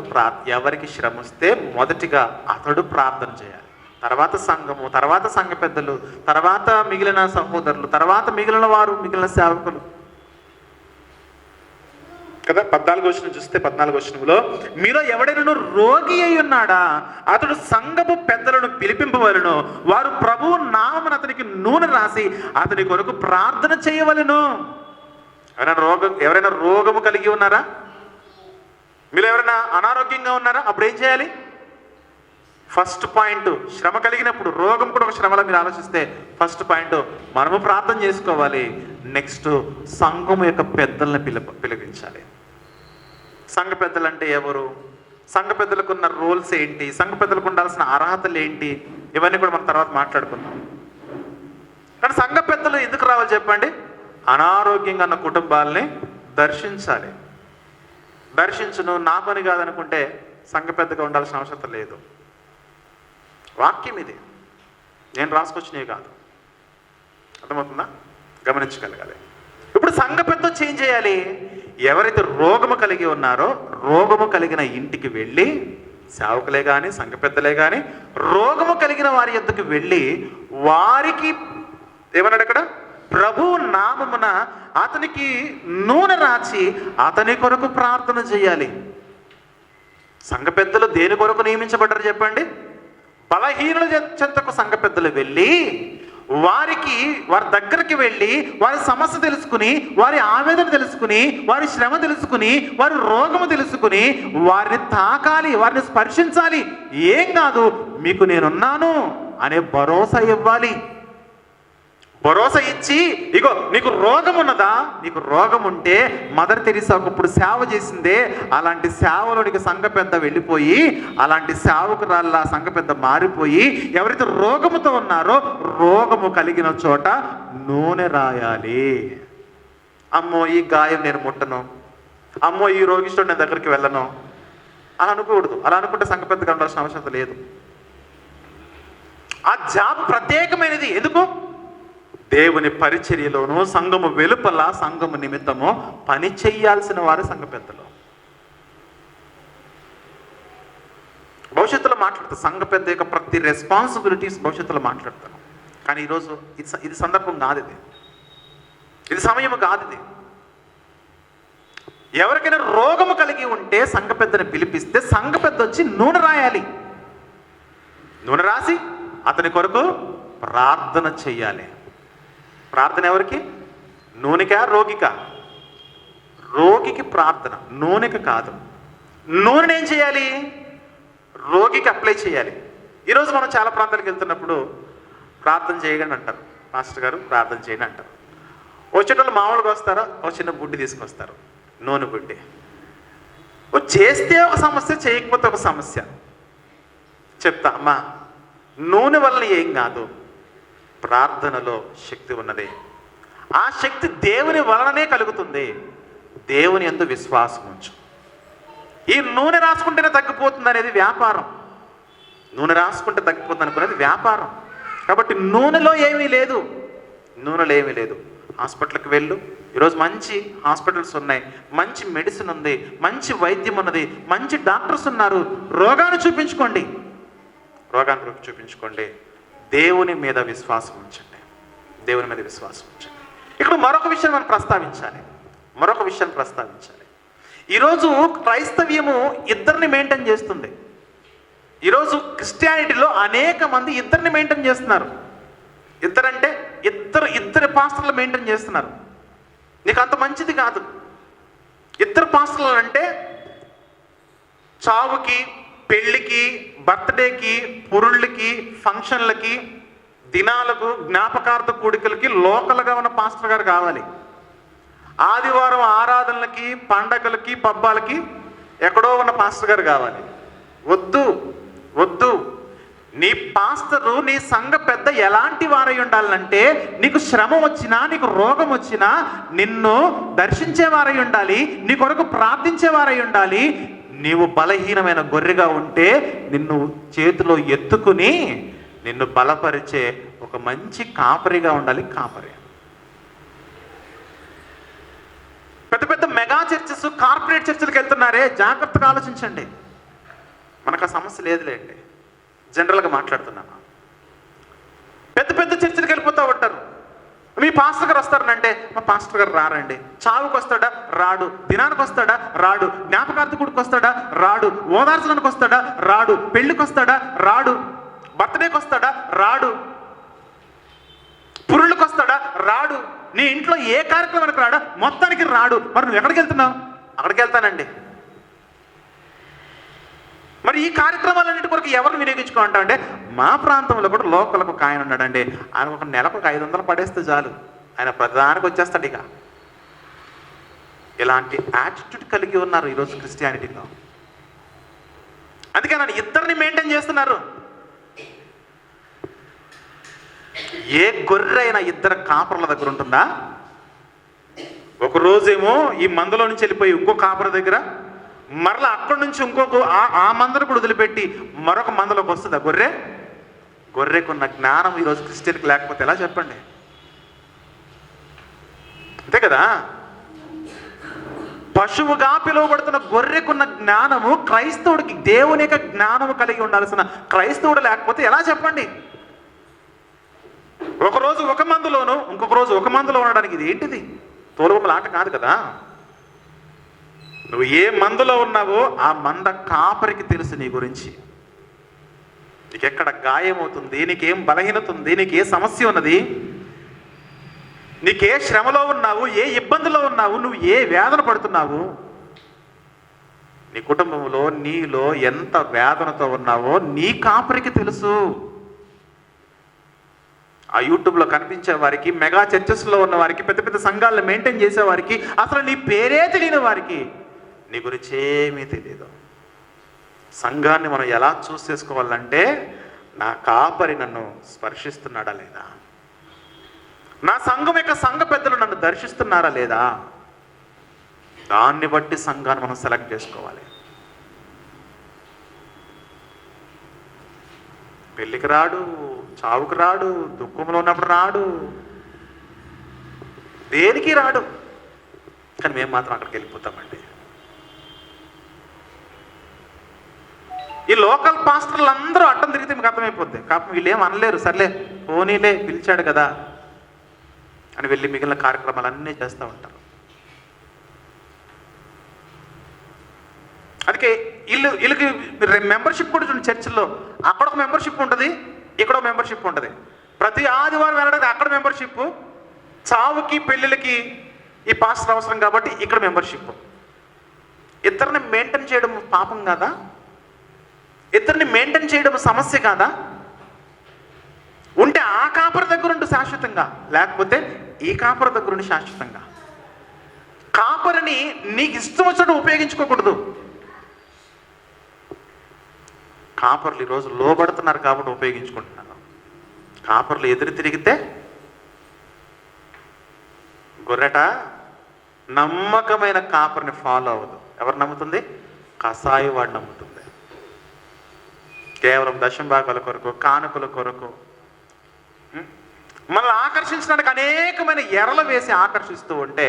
ఎవరికి శ్రమ వస్తే మొదటిగా అతడు ప్రార్థన చేయాలి. తర్వాత సంఘము, తర్వాత సంఘ పెద్దలు, తర్వాత మిగిలిన సహోదరులు, తర్వాత మిగిలిన వారు, మిగిలిన సేవకులు కదా. 14వ వచనం చూస్తే 14వ వచనంలో మీలో ఎవడైనా రోగి అయి ఉన్నాడా అతడు సంఘపు పెద్దలను పిలిపింపవలెను, వారు ప్రభువు నామమున అతనికి నూనె రాసి అతని కొరకు ప్రార్థన చేయవలెను. ఎవరైనా రోగము కలిగి ఉన్నారా? మీరు ఎవరైనా అనారోగ్యంగా ఉన్నారా? అప్పుడు ఏం చేయాలి? ఫస్ట్ పాయింట్, శ్రమ కలిగినప్పుడు, రోగం కూడా ఒక శ్రమలో మీరు ఆలోచిస్తే ఫస్ట్ పాయింట్ మనము ప్రార్థన చేసుకోవాలి. నెక్స్ట్ సంఘం యొక్క పెద్దల్ని పిలిపించాలి. సంఘ పెద్దలు అంటే ఎవరు? సంఘ పెద్దలకు ఉన్న రోల్స్ ఏంటి? సంఘ పెద్దలకు ఉండాల్సిన అర్హతలు ఏంటి? ఇవన్నీ కూడా మనం తర్వాత మాట్లాడుకుందాం. కానీ సంఘ పెద్దలు ఎందుకు రావాలి చెప్పండి? అనారోగ్యంగా ఉన్న కుటుంబాలని దర్శించాలి. దర్శించును నా పని కాదనుకుంటే సంఘ పెద్దగా ఉండాల్సిన అవసరం లేదు. వాక్యం ఇది, నేను రాసుకొచ్చినవి కాదు. అర్థమవుతుందా? గమనించగలగాలి. ఇప్పుడు సంఘ పెద్ద చేంజ్ చేయాలి. ఎవరైతే రోగము కలిగి ఉన్నారో రోగము కలిగిన ఇంటికి వెళ్ళి, సేవకులే కానీ సంఘ పెద్దలే కానీ రోగము కలిగిన వారి యొద్దకు వెళ్ళి వారికి ఏమన్నాడు అక్కడ? ప్రభు నామమున అతనికి నూనె రాచి అతని కొరకు ప్రార్థన చేయాలి. సంఘ పెద్దలు దేని కొరకు నియమించబడ్డారు చెప్పండి? బలహీనుల చెంతకు సంఘ పెద్దలు వెళ్ళి వారి దగ్గరికి వెళ్ళి వారి సమస్య తెలుసుకుని, వారి ఆవేదన తెలుసుకుని, వారి శ్రమ తెలుసుకుని, వారి రోగము తెలుసుకుని వారిని తాకాలి, వారిని స్పర్శించాలి. ఏం కాదు, మీకు నేనున్నాను అనే భరోసా ఇవ్వాలి. భరోసా ఇచ్చి, ఇగో నీకు రోగం ఉన్నదా? నీకు రోగం ఉంటే మదర్ తెరీసా ఒకప్పుడు సేవ చేసిందే, అలాంటి సేవలోనికి సంఘ పెద్ద వెళ్ళిపోయి, అలాంటి సేవకురాల్లా సంఘ పెద్ద మారిపోయి, ఎవరైతే రోగముతో ఉన్నారో రోగము కలిగిన చోట నూనె రాయాలి. అమ్మో ఈ గాయం నేను ముట్టను, అమ్మో ఈ రోగిష్ఠుడు నేను దగ్గరికి వెళ్ళను అలా అనుకోకూడదు. అలా అనుకుంటే సంఘ పెద్దగా ఉండాల్సిన అవసరం లేదు. ఆ జాబ్ ప్రత్యేకమైనది. ఎందుకు? దేవుని పరిచర్యలోనూ సంఘము వెలుపల సంఘము నిమిత్తము పని చేయాల్సిన వారు సంఘ పెద్దలు. భవిష్యత్తులో మాట్లాడతాను సంఘ పెద్ద యొక్క ప్రతి రెస్పాన్సిబిలిటీస్ భవిష్యత్తులో మాట్లాడతాను. కానీ ఈరోజు ఇది సందర్భం కాదు, ఇది సమయం కాదు. ఇది ఎవరికైనా రోగము కలిగి ఉంటే సంఘ పెద్దని పిలిపిస్తే సంఘ పెద్ద వచ్చి నూనె రాయాలి. నూనె రాసి అతని కొరకు ప్రార్థన చెయ్యాలి. ప్రార్థన ఎవరికి? నూనెకా రోగికా? రోగికి ప్రార్థన, నూనెకి కాదు. నూనెని ఏం చేయాలి? రోగికి అప్లై చేయాలి. ఈరోజు మనం చాలా ప్రాంతాలకు వెళ్తున్నప్పుడు ప్రార్థన చేయగండి అంటారు, మాస్టర్ గారు ప్రార్థన చేయండి అంటారు. వచ్చేటోళ్ళు మామూలుగా వస్తారా, ఒక చిన్న బుడ్డి తీసుకొస్తారు, నూనె బుడ్డి. చేస్తే ఒక సమస్య, చేయకపోతే ఒక సమస్య. చెప్తా అమ్మా, నూనె వల్ల ఏం కాదు, ప్రార్థనలో శక్తి ఉన్నది. ఆ శక్తి దేవుని వలననే కలుగుతుంది. దేవుని యందు విశ్వాసం ఉంచు. ఈ నూనె రాసుకుంటేనే తగ్గిపోతుంది అనేది వ్యాపారం. నూనె రాసుకుంటే తగ్గిపోతుంది అనుకునేది వ్యాపారం. కాబట్టి నూనెలో ఏమీ లేదు, నూనెలో ఏమీ లేదు. హాస్పిటల్కి వెళ్ళు, ఈరోజు మంచి హాస్పిటల్స్ ఉన్నాయి, మంచి మెడిసిన్ ఉంది, మంచి వైద్యం ఉన్నది, మంచి డాక్టర్స్ ఉన్నారు. రోగాన్ని చూపించుకోండి, రోగాన్ని చూపించుకోండి. దేవుని మీద విశ్వాసం ఉంచండి, దేవుని మీద విశ్వాసం ఉంచండి. ఇక్కడ మరొక విషయం మనం ప్రస్తావించాలి, మరొక విషయాన్ని ప్రస్తావించాలి. ఈరోజు క్రైస్తవ్యము ఇద్దరిని మెయింటైన్ చేస్తుంది. ఈరోజు క్రిస్టియానిటీలో అనేక మంది ఇద్దరిని మెయింటైన్ చేస్తున్నారు. ఇద్దరంటే ఇద్దరు పాస్టర్లు మెయింటైన్ చేస్తున్నారు. నీకు అంత మంచిది కాదు. ఇద్దరు పాస్టర్లు అంటే చావుకి, పెళ్ళికి, బర్త్డేకి, పురుళ్ళకి, ఫంక్షన్లకి, దినాలకు, జ్ఞాపకార్థ కూడికలకి లోకల్గా ఉన్న పాస్టర్ గారు కావాలి. ఆదివారం ఆరాధనలకి, పండగలకి, పబ్బాలకి ఎక్కడో ఉన్న పాస్టర్ గారు కావాలి. వద్దు వద్దు. నీ పాస్టరు, నీ సంఘ పెద్ద ఎలాంటి వారై ఉండాలంటే, నీకు శ్రమ వచ్చినా, నీకు రోగం వచ్చినా నిన్ను దర్శించేవారై ఉండాలి, నీ కొరకు ప్రార్థించేవారై ఉండాలి. నీవు బలహీనమైన గొర్రెగా ఉంటే నిన్ను చేతిలో ఎత్తుకుని నిన్ను బలపరిచే ఒక మంచి కాపరిగా ఉండాలి. కాపరి. పెద్ద పెద్ద మెగా చర్చెస్, కార్పొరేట్ చర్చలకు వెళ్తున్నారే, జాగ్రత్తగా ఆలోచించండి. మనకు ఆ సమస్య లేదులేండి, జనరల్గా మాట్లాడుతున్నాను. పెద్ద పెద్ద చర్చలకు వెళ్ళిపోతూ ఉంటారు. మీ పాస్టర్ గారు వస్తారనంటే, మా పాస్టర్ గారు రారండి. చావుకు వస్తాడా? రాడు. దినానికి వస్తాడా? రాడు. జ్ఞాపకార్థకుడికి వస్తాడా? రాడు. ఓదార్చడానికి వస్తాడా? రాడు. పెళ్లికి వస్తాడా? రాడు. బర్త్డేకి వస్తాడా? రాడు. పురుళ్ళకి వస్తాడా? రాడు. నీ ఇంట్లో ఏ కార్యక్రమానికి రాడా? మొత్తానికి రాడు. మరి నువ్వు ఎక్కడికి వెళ్తున్నావు? అక్కడికి వెళ్తానండి. మరి ఈ కార్యక్రమాలన్నింటి కొరకు ఎవరిని వినియోగించుకుంటా అంటే, మా ప్రాంతంలో కూడా లోకల్కి ఒక ఆయన ఉన్నాడండి, ఆయన ఒక నెలకు ఒక 500 పడేస్తే చాలు, ఆయన ప్రధానికి వచ్చేస్తాడు. ఇక ఇలాంటి యాటిట్యూడ్ కలిగి ఉన్నారు ఈరోజు క్రిస్టియానిటీలో. అందుకే నన్ను ఇద్దరిని మెయింటైన్ చేస్తున్నారు. ఏ గొర్రె అయినా ఇద్దరు కాపర్ల దగ్గర ఉంటుందా? ఒక రోజేమో ఈ మందలో నుంచి వెళ్ళిపోయి ఇంకో కాపర దగ్గర, మరలా అక్కడి నుంచి ఇంకొక ఆ మందను కూడా వదిలిపెట్టి మరొక మందలోకి వస్తుందా గొర్రె? గొర్రెకున్న జ్ఞానం ఈరోజు క్రిస్టియన్కి లేకపోతే ఎలా చెప్పండి? అంతే కదా. పశువుగా పిలువబడుతున్న గొర్రెకున్న జ్ఞానము క్రైస్తవుడికి, దేవుని యొక్క జ్ఞానము కలిగి ఉండాల్సిన క్రైస్తవుడు లేకపోతే ఎలా చెప్పండి? ఒకరోజు ఒక మందులోను, ఇంకొక రోజు ఒక మందులో ఉండడానికి ఇది ఏంటిది? తోలుబొమ్మల ఆట కాదు కదా. నువ్వు ఏ మందులో ఉన్నావో ఆ మంద కాపరికి తెలుసు నీ గురించి. నీకెక్కడ గాయమవుతుంది, నీకేం బలహీనత ఉంది, నీకే సమస్య ఉన్నది, నీకే శ్రమలో ఉన్నావు, ఏ ఇబ్బందిలో ఉన్నావు, నువ్వు ఏ వేదన పడుతున్నావు, నీ కుటుంబంలో నీలో ఎంత వేదనతో ఉన్నావో నీ కాపరికి తెలుసు. ఆ యూట్యూబ్లో కనిపించే వారికి, మెగా చర్చెస్లో ఉన్న వారికి, పెద్ద పెద్ద సంఘాలను మెయింటైన్ చేసే వారికి, అసలు నీ పేరే తెలియని వారికి నీ గురించి ఏమీ తెలియదు. సంఘాన్ని మనం ఎలా చూస్ చేసుకోవాలంటే, నా కాపరి నన్ను స్పర్శిస్తున్నాడా లేదా, నా సంఘం యొక్క సంఘ పెద్దలు నన్ను దర్శిస్తున్నారా లేదా, దాన్ని బట్టి సంఘాన్ని మనం సెలెక్ట్ చేసుకోవాలి. పెళ్ళికి రాడు, చావుకు రాడు, దుఃఖంలో ఉన్నప్పుడు రాడు, దేనికి రాడు. కానీ మేము మాత్రం అక్కడికి వెళ్ళిపోతామండి. ఈ లోకల్ పాస్టర్లు అందరూ అడ్డం తిరిగితే మీకు అర్థమైపోద్ది. కాకపోతే వీళ్ళు ఏం అనలేరు, సర్లే పోనీలే పిలిచాడు కదా అని వెళ్ళి మిగిలిన కార్యక్రమాలన్నీ చేస్తూ ఉంటారు. అందుకే వీళ్ళకి మెంబర్షిప్ కూడా చూడండి, చర్చిల్లో అక్కడ ఒక మెంబర్షిప్ ఉంటుంది, ఇక్కడ మెంబర్షిప్ ఉంటుంది. ప్రతి ఆదివారం వెళ్ళడానికి అక్కడ మెంబర్షిప్, చావుకి పెళ్ళిళ్ళకి ఈ పాస్టర్ అవసరం కాబట్టి ఇక్కడ మెంబర్షిప్. ఇద్దరిని మెయింటైన్ చేయడం పాపం కాదా? ఇద్దరిని మెయింటైన్ చేయడం సమస్య కాదా? ఉంటే ఆ కాపర దగ్గర ఉండి శాశ్వతంగా, లేకపోతే ఈ కాపర దగ్గర ఉండి శాశ్వతంగా. కాపరిని నీకు ఇష్టం వచ్చినట్టు ఉపయోగించుకోకూడదు. కాపర్లు ఈరోజు లోబడుతున్నారు కాబట్టి ఉపయోగించుకుంటున్నారు. కాపర్లు ఎదురు తిరిగితే గొర్రెట నమ్మకమైన కాపరిని ఫాలో అవ్వదు. ఎవరు నమ్ముతుంది? కసాయి వాడు నమ్ముతుంది. కేవలం దశంభాగాల కొరకు, కానుకల కొరకు, మనల్ని ఆకర్షించడానికి అనేకమైన ఎరలు వేసి ఆకర్షిస్తూ ఉంటే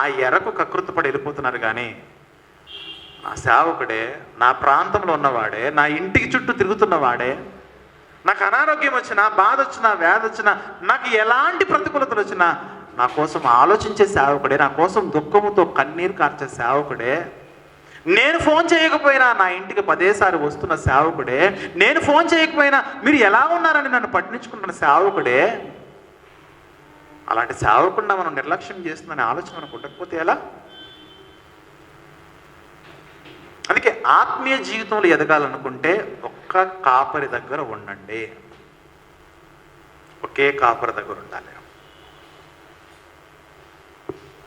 ఆ ఎరకు కకృతపడి వెళ్ళిపోతున్నారు. కానీ నా సేవకుడే, నా ప్రాంతంలో ఉన్నవాడే, నా ఇంటికి చుట్టూ తిరుగుతున్నవాడే, నాకు అనారోగ్యం వచ్చినా, బాధ వచ్చినా, వ్యాధి వచ్చినా, నాకు ఎలాంటి ప్రతికూలతలు వచ్చినా నా కోసం ఆలోచించే సేవకుడే, నా కోసం దుఃఖముతో కన్నీరు కార్చే సేవకుడే, నేను ఫోన్ చేయకపోయినా నా ఇంటికి 10 సార్లు వస్తున్న సేవకుడే, నేను ఫోన్ చేయకపోయినా మీరు ఎలా ఉన్నారని నన్ను పట్టించుకుంటున్న సేవకుడే. అలాంటి సేవకుండా మనం నిర్లక్ష్యం చేస్తుందనే ఆలోచన మనకు ఉండకపోతే ఎలా? అందుకే ఆత్మీయ జీవితంలో ఎదగాలనుకుంటే ఒక్క కాపరి దగ్గర ఉండండి. ఒకే కాపరి దగ్గర ఉండాలి.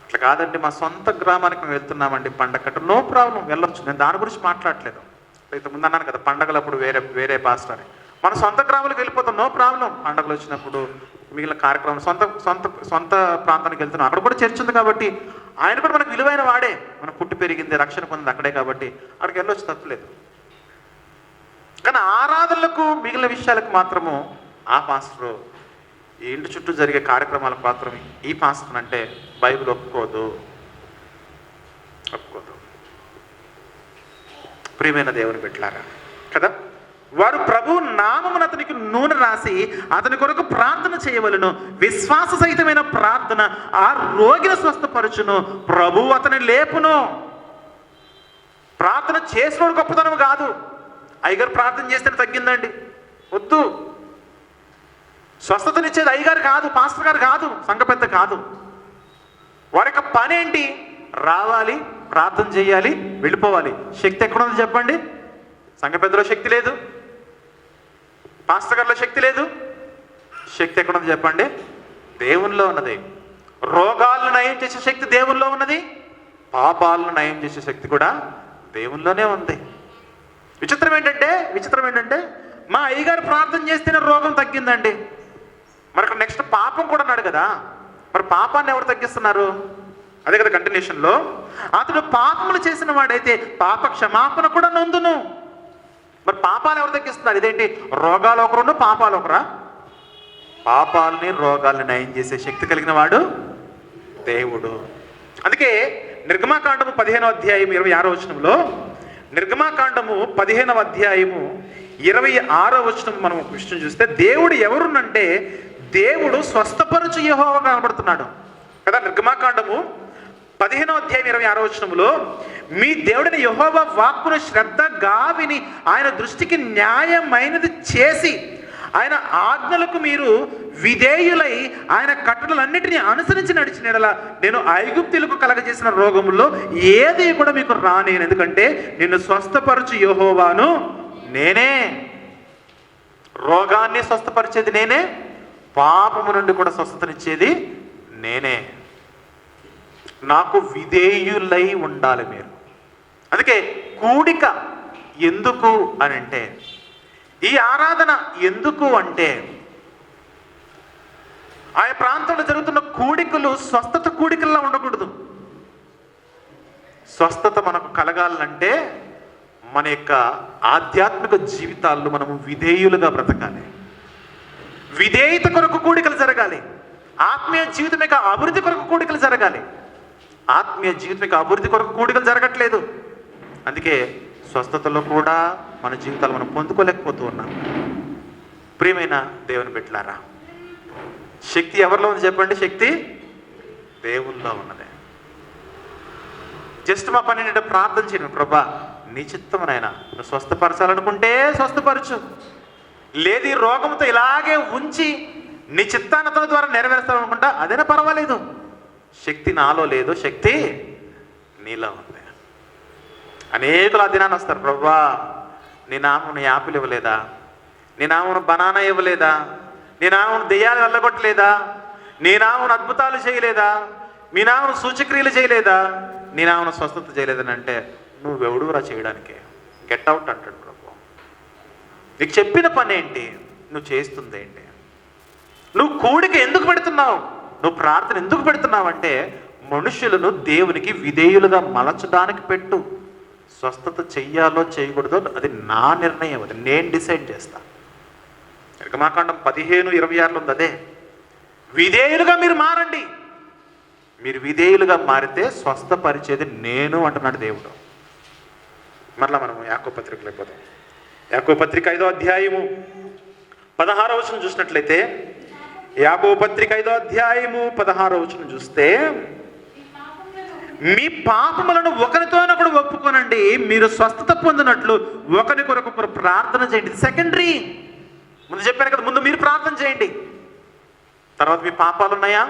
అట్లా కాదండి, మా సొంత గ్రామానికి మేము వెళ్తున్నామండి పండగ, నో ప్రాబ్లం, వెళ్ళొచ్చు. నేను దాని గురించి మాట్లాడలేదు. ఇంతకుముందు అన్నాను కదా, పండగలప్పుడు వేరే పాస్టర్ అని. మన సొంత గ్రామాలకు వెళ్ళిపోతాం, నో ప్రాబ్లం. పండగలు వచ్చినప్పుడు మిగిలిన కార్యక్రమం సొంత ప్రాంతానికి వెళ్తున్నాం, అక్కడ కూడా చర్చ్ ఉంది కాబట్టి ఆయన కూడా మనకు విలువైన వాడే, మనం పుట్టి పెరిగింది, రక్షణ పొందింది అక్కడే కాబట్టి అక్కడికి వెళ్ళొచ్చు, తప్పులేదు. కానీ ఆరాధనలకు మిగిలిన విషయాలకు మాత్రము ఆ పాస్టరు, ఈ ఇంటి చుట్టూ జరిగే కార్యక్రమాలకు మాత్రం ఈ పాస్టర్ అంటే బైబిల్ ఒప్పుకోదు. ప్రియమైన దేవుని బిడ్డలారా కదా, వారు ప్రభు నామమున అతనికి నూనె రాసి అతని కొరకు ప్రార్థన చేయవలను. విశ్వాస సహితమైన ప్రార్థన ఆ రోగిని స్వస్థపరచును, ప్రభు అతని లేపును. ప్రార్థన చేసినోడు గొప్పతనం కాదు. అయ్యగారు ప్రార్థన చేస్తేనే తగ్గిందండి, వద్దు. స్వస్థతనిచ్చేది అయ్యగారు కాదు, పాస్టర్ గారు కాదు, సంఘ పెద్ద కాదు. వారి యొక్క పని ఏంటి? రావాలి, ప్రార్థన చేయాలి, వెళ్ళిపోవాలి. శక్తి ఎక్కడుంది చెప్పండి? సంఘ పెద్దలో శక్తి లేదు, పాస్టర్ గారిలో శక్తి లేదు. శక్తి ఎక్కడుంది చెప్పండి? దేవునిలో ఉన్నది. రోగాలను నయం చేసే శక్తి దేవునిలో ఉన్నది, పాపాలను నయం చేసే శక్తి కూడా దేవునిలోనే ఉంది. విచిత్రం ఏంటంటే మా అయ్యగారు ప్రార్థన చేస్తేనే రోగం తగ్గిందండి. మరి అక్కడ నెక్స్ట్ పాపం కూడా అన్నాడు కదా, మరి పాపాన్ని ఎవరు తగ్గిస్తున్నారు? అదే కదా కంటిన్యూషన్లో, అతడు పాపములు చేసిన వాడైతే పాప క్షమాపణ కూడా నొందును. మరి పాపాలు ఎవరు తగ్గిస్తున్నారు? ఇదేంటి, రోగాలు ఒకరును పాపాలు ఒకరా? పాపాలని రోగాల్ని నయం చేసే శక్తి కలిగిన వాడు దేవుడు. అందుకే నిర్గమాకాండము 15వ అధ్యాయం 26వ వచనంలో, నిర్గమాకాండము 15వ అధ్యాయము 26వ వచనం మనం విషయం చూస్తే, దేవుడు ఎవరునంటే దేవుడు స్వస్థపరచు యెహోవా కనబడుతున్నాడు కదా. నిర్గమాకాండము 15వ అధ్యాయం 26వ వచనంలో, మీ దేవుడిని యెహోవా వాక్కును శ్రద్ధగా విని ఆయన దృష్టికి న్యాయమైనది చేసి ఆయన ఆజ్ఞలకు మీరు విధేయులై ఆయన కట్టడలన్నిటినీ అనుసరించి నడిచిన యెడల నేను ఐగుప్తీయులకు కలగజేసిన రోగముల్లో ఏది కూడా మీకు రానేను, ఎందుకంటే నిన్ను స్వస్థపరచు యెహోవాను నేనే. రోగాన్ని స్వస్థపరిచేది నేనే, పాపము నుండి కూడా స్వస్థతనిచ్చేది నేనే. నాకు విధేయులై ఉండాలి మీరు. అందుకే కూడిక ఎందుకు అని అంటే, ఈ ఆరాధన ఎందుకు అంటే, ఆయా ప్రాంతంలో జరుగుతున్న కూడికలు స్వస్థత కూడికల్లా ఉండకూడదు. స్వస్థత మనకు కలగాలంటే మన యొక్క ఆధ్యాత్మిక జీవితాల్లో మనము విధేయులుగా బ్రతకాలి. విధేయత కొరకు కూడికలు జరగాలి. ఆత్మీయ జీవితం యొక్క అభివృద్ధి కొరకు కూడికలు జరగాలి. ఆత్మీయ జీవితం యొక్క అభివృద్ధి కొరకు కూడికలు జరగట్లేదు. అందుకే స్వస్థతలో కూడా మన జీవితాలు మనం పొందుకోలేకపోతూ ఉన్నాం. ప్రియమైన దేవుని బిడ్డలారా, శక్తి ఎవరిలో ఉంది చెప్పండి? శక్తి దేవుల్లో ఉన్నదే. జస్ట్ మా పని ఏంటంటే ప్రార్థన చేయడం, ప్రభా నీ చిత్తము నాయనా, నువ్వు స్వస్థపరచాలనుకుంటే స్వస్థపరచు, లేదు ఈ రోగంతో ఇలాగే ఉంచి నీ చిత్తాన్నత ద్వారా నెరవేరుస్తావు అనుకుంటా, అదేనా పర్వాలేదు. శక్తి నాలో లేదు, శక్తి నీలో ఉంది. అనేకులు ఆ దినాన్ని వస్తారు, ప్రభువా నీ నామను యాపిల్ ఇవ్వలేదా, నీ నామను బనానా ఇవ్వలేదా, నీ నామను దెయ్యాలు వెళ్ళగొట్టలేదా, నీ నామను అద్భుతాలు చేయలేదా, మీ నామను సూచక్రియలు చేయలేదా, నీ నామను స్వస్థత చేయలేదని అంటే నువ్వెవడురా చేయడానికి, గెట్ అవుట్ అంటాడు ప్రభు. నీకు చెప్పిన పని ఏంటి, నువ్వు చేస్తుంది ఏంటి, నువ్వు కూడిక ఎందుకు పెడుతున్నావు, నువ్వు ప్రార్థన ఎందుకు పెడుతున్నావు అంటే మనుషులను దేవునికి విధేయులుగా మలచడానికి పెట్టు. స్వస్థత చెయ్యాలో చేయకూడదో అది నా నిర్ణయం, అది నేను డిసైడ్ చేస్తాను. నిర్గమాకాండం 15:26 ఉంది అదే, విధేయులుగా మీరు మారండి. మీరు విధేయులుగా మారితే స్వస్థపరిచేది నేను అంటున్నాడు దేవుడు. మరలా మనం యాకోబు పత్రికలో అయిపోతాం. యాకోబు పత్రిక 5వ అధ్యాయము 16వ వచనం చూసినట్లయితే, యాకోబు పత్రిక 5వ అధ్యాయము 16వ వచనం చూస్తే, మీ పాపములను ఒకరితోనొకడు ఒప్పుకోనండి, మీరు స్వస్థత పొందినట్లు ఒకరికొరకొకరు ప్రార్థన చేయండి. సెకండరీ, ముందు చెప్పాను కదా, ముందు మీరు ప్రార్థన చేయండి, తర్వాత మీ పాపాలు ఉన్నాయా,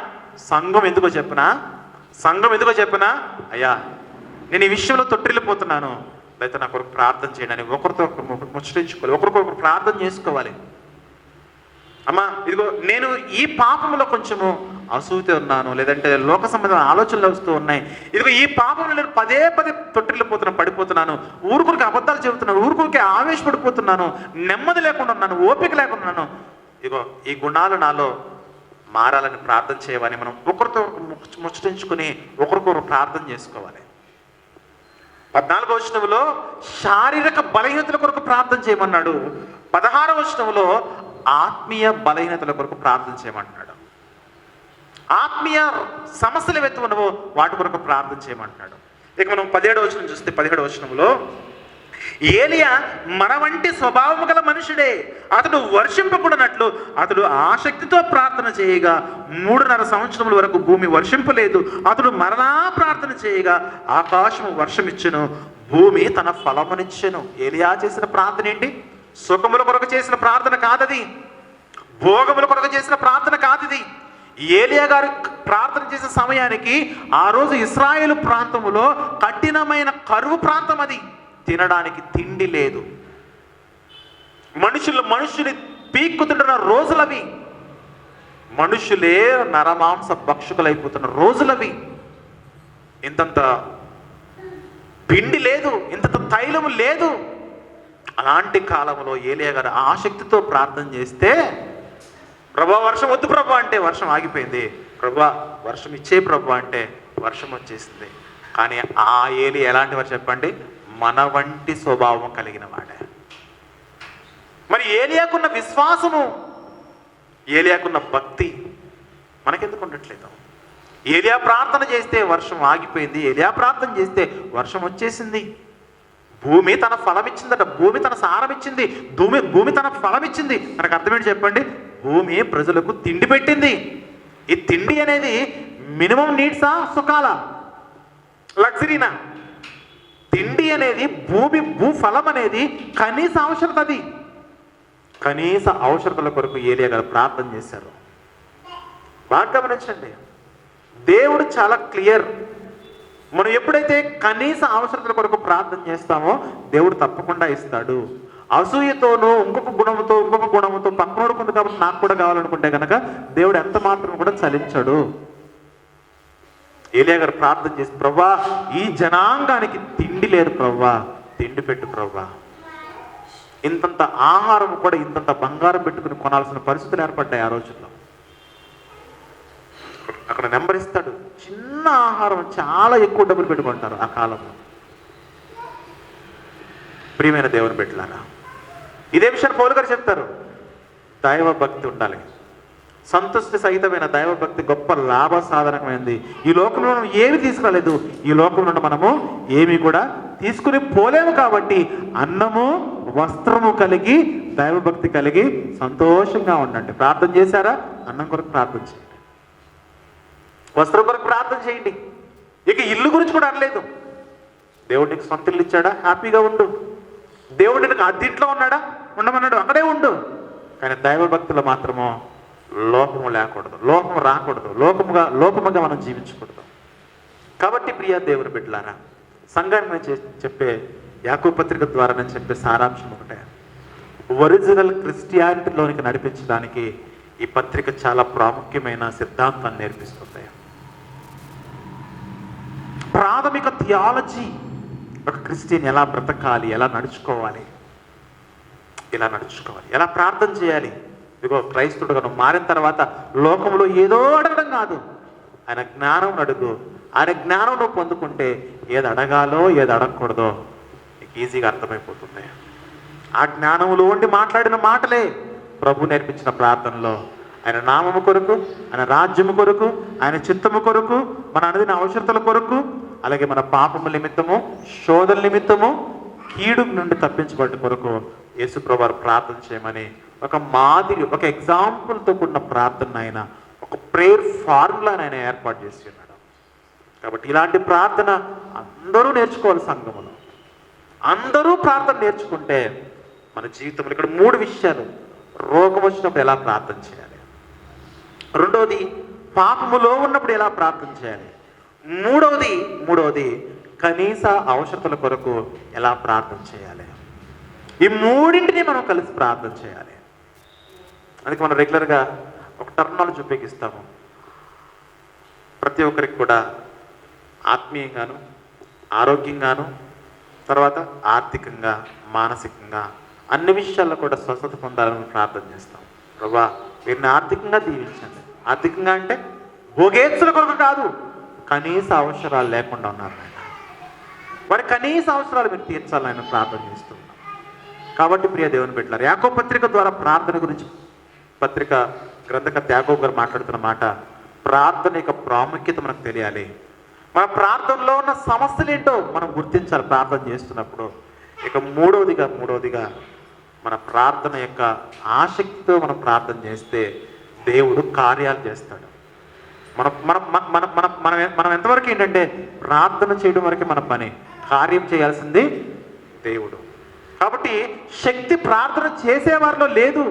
సంఘం ఎందుకో చెప్పనా, అయ్యా నేను ఈ విషయంలో తొట్టిల్లిపోతున్నాను, లేకపోతే నా కొరకు ప్రార్థన చేయండి అని ఒకరితో ఒకరు ముచ్చరించుకోవాలి, ఒకరికొకరు ప్రార్థన చేసుకోవాలి. అమ్మా ఇదిగో నేను ఈ పాపంలో కొంచెము అసూతి ఉన్నాను, లేదంటే లోక సంబంధమైన ఆలోచనలు వస్తూ ఉన్నాయి, ఇదిగో ఈ పాపంలో నేను పదే తొట్టిల్లిపోతున్నాను, పడిపోతున్నాను, ఊరుకురికి అబద్ధాలు చెబుతున్నాను, ఊరుకురికి ఆవేశపడిపోతున్నాను, నెమ్మది లేకుండా ఉన్నాను, ఓపిక లేకుండా ఉన్నాను, ఇదిగో ఈ గుణాలు నాలో మారాలని ప్రార్థన చేయమని మనం ఒకరితో ముచ్చటించుకుని ఒకరికొకరు ప్రార్థన చేసుకోవాలి. 14వ వచనంలో శారీరక బలహీనతల కొరకు ప్రార్థన చేయమన్నాడు. 16వ వచనంలో ఆత్మీయ బలహీనతల కొరకు ప్రార్థన చేయమంటున్నాడు. ఆత్మీయ సమస్యలు ఏవైతే ఉన్నావో వాటి కొరకు ప్రార్థన చేయమంటున్నాడు. ఇక మనం 17వ వచనం చూస్తే, 17వ వచనంలో ఏలియా మన వంటి స్వభావము గల మనుషుడే, అతడు వర్షింపకూడనట్లు అతడు ఆసక్తితో ప్రార్థన చేయగా 3.5 సంవత్సరముల వరకు భూమి వర్షింపలేదు. అతడు మరలా ప్రార్థన చేయగా ఆకాశము వర్షమిచ్చెను, భూమి తన ఫలమునిచ్చెను. ఏలియా చేసిన ప్రార్థన ఏంటి? సుఖముల కొరకు చేసిన ప్రార్థన కాదది, భోగముల కొరకు చేసిన ప్రార్థన కాదిది. ఏలియా గారు ప్రార్థన చేసే సమయానికి ఆ రోజు ఇశ్రాయేలు ప్రాంతములో కఠినమైన కరువు ప్రాంతం, అది తినడానికి తిండి లేదు, మనుషుని పీక్కుతుంటున్న రోజులవి, మనుషులే నరమాంస భక్షకులైపోతున్న రోజులవి. ఇంతంత పిండి లేదు, ఇంతంత తైలము లేదు. అలాంటి కాలంలో ఏలియా గారు ఆసక్తితో ప్రార్థన చేస్తే, ప్రభా వర్షం వద్దు ప్రభా అంటే వర్షం ఆగిపోయింది, ప్రభా వర్షం ఇచ్చే ప్రభా అంటే వర్షం వచ్చేసింది. కానీ ఆ ఏలియా ఎలాంటి వారు చెప్పండి? మన వంటి స్వభావం కలిగిన వాడే. మరి ఏలియాకున్న విశ్వాసము, ఏలియాకున్న భక్తి మనకెందుకు ఉండట్లేదు? ఏలియా ప్రార్థన చేస్తే వర్షం ఆగిపోయింది, ఏలియా ప్రార్థన చేస్తే వర్షం వచ్చేసింది. భూమి తన ఫలం ఇచ్చిందట, భూమి తన సారం ఇచ్చింది, భూమి తన ఫలం ఇచ్చింది. మనకు అర్థమేంటి చెప్పండి? భూమి ప్రజలకు తిండి పెట్టింది. ఈ తిండి అనేది మినిమం నీడ్సా, సుఖాలా, లగ్జరీనా? తిండి అనేది భూఫలం అనేది కనీస అవసరత. అది కనీస అవసరతల కొరకు ఏలియా గారు ప్రార్థన చేశారు. బాగా గమనించండి, దేవుడు చాలా క్లియర్. మనం ఎప్పుడైతే కనీస అవసరతల కొరకు ప్రార్థన చేస్తామో దేవుడు తప్పకుండా ఇస్తాడు. అసూయతోనూ ఇంకొక గుణముతో పక్కనోడు కొంత కాబట్టి నాకు కూడా కావాలనుకుంటే కనుక దేవుడు ఎంత మాత్రం కూడా చలించడు. ఏలియా గారు ప్రార్థన చేసి, ప్రవ్వా ఈ జనాంగానికి తిండి లేదు ప్రవ్వా, తిండి పెట్టు ప్రవ్వా. ఇంతంత ఆహారం కూడా ఇంతంత బంగారం పెట్టుకుని కొనాల్సిన పరిస్థితులు ఏర్పడ్డాయి ఆ రోజుల్లో. అక్కడ నెంబర్ ఇస్తాడు, చిన్న ఆహారం చాలా ఎక్కువ డబ్బులు పెట్టుకుంటారు ఆ కాలంలో. ప్రియమైన దేవుని బిడ్డలారా, ఇదే విషయాన్ని పౌలు గారు చెప్తారు. దైవ భక్తి ఉండాలి, సంతుష్టి సహితమైన దైవభక్తి గొప్ప లాభ సాధనమైనది. ఈ లోకంలో మనం ఏమి తీసుకురాలేదు, ఈ లోకంలో మనము ఏమి కూడా తీసుకుని పోలేము. కాబట్టి అన్నము వస్త్రము కలిగి దైవభక్తి కలిగి సంతోషంగా ఉండండి. ప్రార్థన చేశారా? అన్నం కొరకు ప్రార్థన చేయండి, వస్త్రం కొరకు ప్రార్థన చేయండి. ఇక ఇల్లు గురించి కూడా అనలేదు. దేవుడు నీకు సొంత ఇల్లు ఇచ్చాడా? హ్యాపీగా ఉండు. దేవుడు నీకు అద్దెంట్లో ఉన్నాడా? ఉండమన్నాడు, అక్కడే ఉండు. కానీ దైవభక్తులు మాత్రము లోపము లేకూడదు, లోపము రాకూడదు, లోపముగా మనం జీవించకూడదు. కాబట్టి ప్రియ దేవుని బిడ్డలారా, సంఘాన్ని చెప్పే యాకోబు పత్రిక ద్వారా నేను చెప్పే సారాంశం ఒకటే, ఒరిజినల్ క్రిస్టియానిటీలోనికి నడిపించడానికి ఈ పత్రిక చాలా ప్రాముఖ్యమైన సిద్ధాంతాన్ని నేర్పిస్తుంది. ప్రాథమిక థియాలజీ, ఒక క్రిస్టియన్ ఎలా బ్రతకాలి, ఎలా నడుచుకోవాలి, ఎలా ప్రార్థన చేయాలి. ఇదిగో క్రైస్తవుడుగా నువ్వు మారిన తర్వాత లోకంలో ఏదో అడగడం కాదు, ఆయన జ్ఞానం అడుగు. ఆయన జ్ఞానం నువ్వు పొందుకుంటే ఏది అడగాలో ఏది అడగకూడదో నీకు ఈజీగా అర్థమైపోతుంది. ఆ జ్ఞానంలో ఉండి మాట్లాడిన మాటలే ప్రభు నేర్పించిన ప్రార్థనలో ఆయన నామము కొరకు, ఆయన రాజ్యము కొరకు, ఆయన చిత్తము కొరకు, మన అనుదిన అవసరతల కొరకు, అలాగే మన పాపము నిమిత్తము, శోధన నిమిత్తము, కీడు నుండి తప్పించబడ్డ కొరకు యేసుప్రభువారు ప్రార్థన చేయమని ఒక మాదిరి, ఒక ఎగ్జాంపుల్తో కూడిన ప్రార్థన ఆయన, ఒక ప్రేయర్ ఫార్ములాని ఆయన ఏర్పాటు చేసి ఉన్నాడు. కాబట్టి ఇలాంటి ప్రార్థన అందరూ నేర్చుకోవాలి. సంఘములో అందరూ ప్రార్థన నేర్చుకుంటే మన జీవితంలో ఇక్కడ 3 విషయాలు. రోగం వచ్చినప్పుడు ఎలా ప్రార్థన చేయాలి, రెండవది పాపములో ఉన్నప్పుడు ఎలా ప్రార్థన చేయాలి, మూడవది కనీస అవసరతల కొరకు ఎలా ప్రార్థన చేయాలి. ఈ 3ంటిని మనం కలిసి ప్రార్థన చేయాలి. అందుకే మనం రెగ్యులర్గా ఒక టర్మినాలజీ ఉపయోగిస్తాము. ప్రతి ఒక్కరికి కూడా ఆత్మీయంగాను, ఆరోగ్యంగాను, తర్వాత ఆర్థికంగా, మానసికంగా అన్ని విషయాల్లో కూడా స్వస్థత పొందాలని ప్రార్థన చేస్తాం. ప్రభువా వీరిని ఆర్థికంగా దీవించండి. ఆర్థికంగా అంటే భోగేచ్ఛల కొరకు కాదు, కనీస అవసరాలు లేకుండా ఉన్నారు ఆయన. వారి కనీస అవసరాలు మీరు తీర్చాలని ఆయన ప్రార్థన చేస్తున్నాం. కాబట్టి ప్రియ దేవుని బిడ్డలారా, యాకోబు పత్రిక ద్వారా ప్రార్థన గురించి పత్రిక గ్రంథకర్త యాకోబు గారు మాట్లాడుతున్న మాట, ప్రార్థన యొక్క ప్రాముఖ్యత మనకు తెలియాలి. మన ప్రార్థనలో ఉన్న సమస్యలు ఏంటో మనం గుర్తించాలి ప్రార్థన చేస్తున్నప్పుడు. ఇక మూడవదిగా మన ప్రార్థన యొక్క ఆసక్తితో మనం ప్రార్థన చేస్తే దేవుడు కార్యాలు చేస్తాడు. మనం ఎంతవరకు ఏంటంటే ప్రార్థన చేయడం వరకే మన పని, కార్యం చేయాల్సింది దేవుడు. కాబట్టి శక్తి ప్రార్థన చేసేవారిలో లేదు,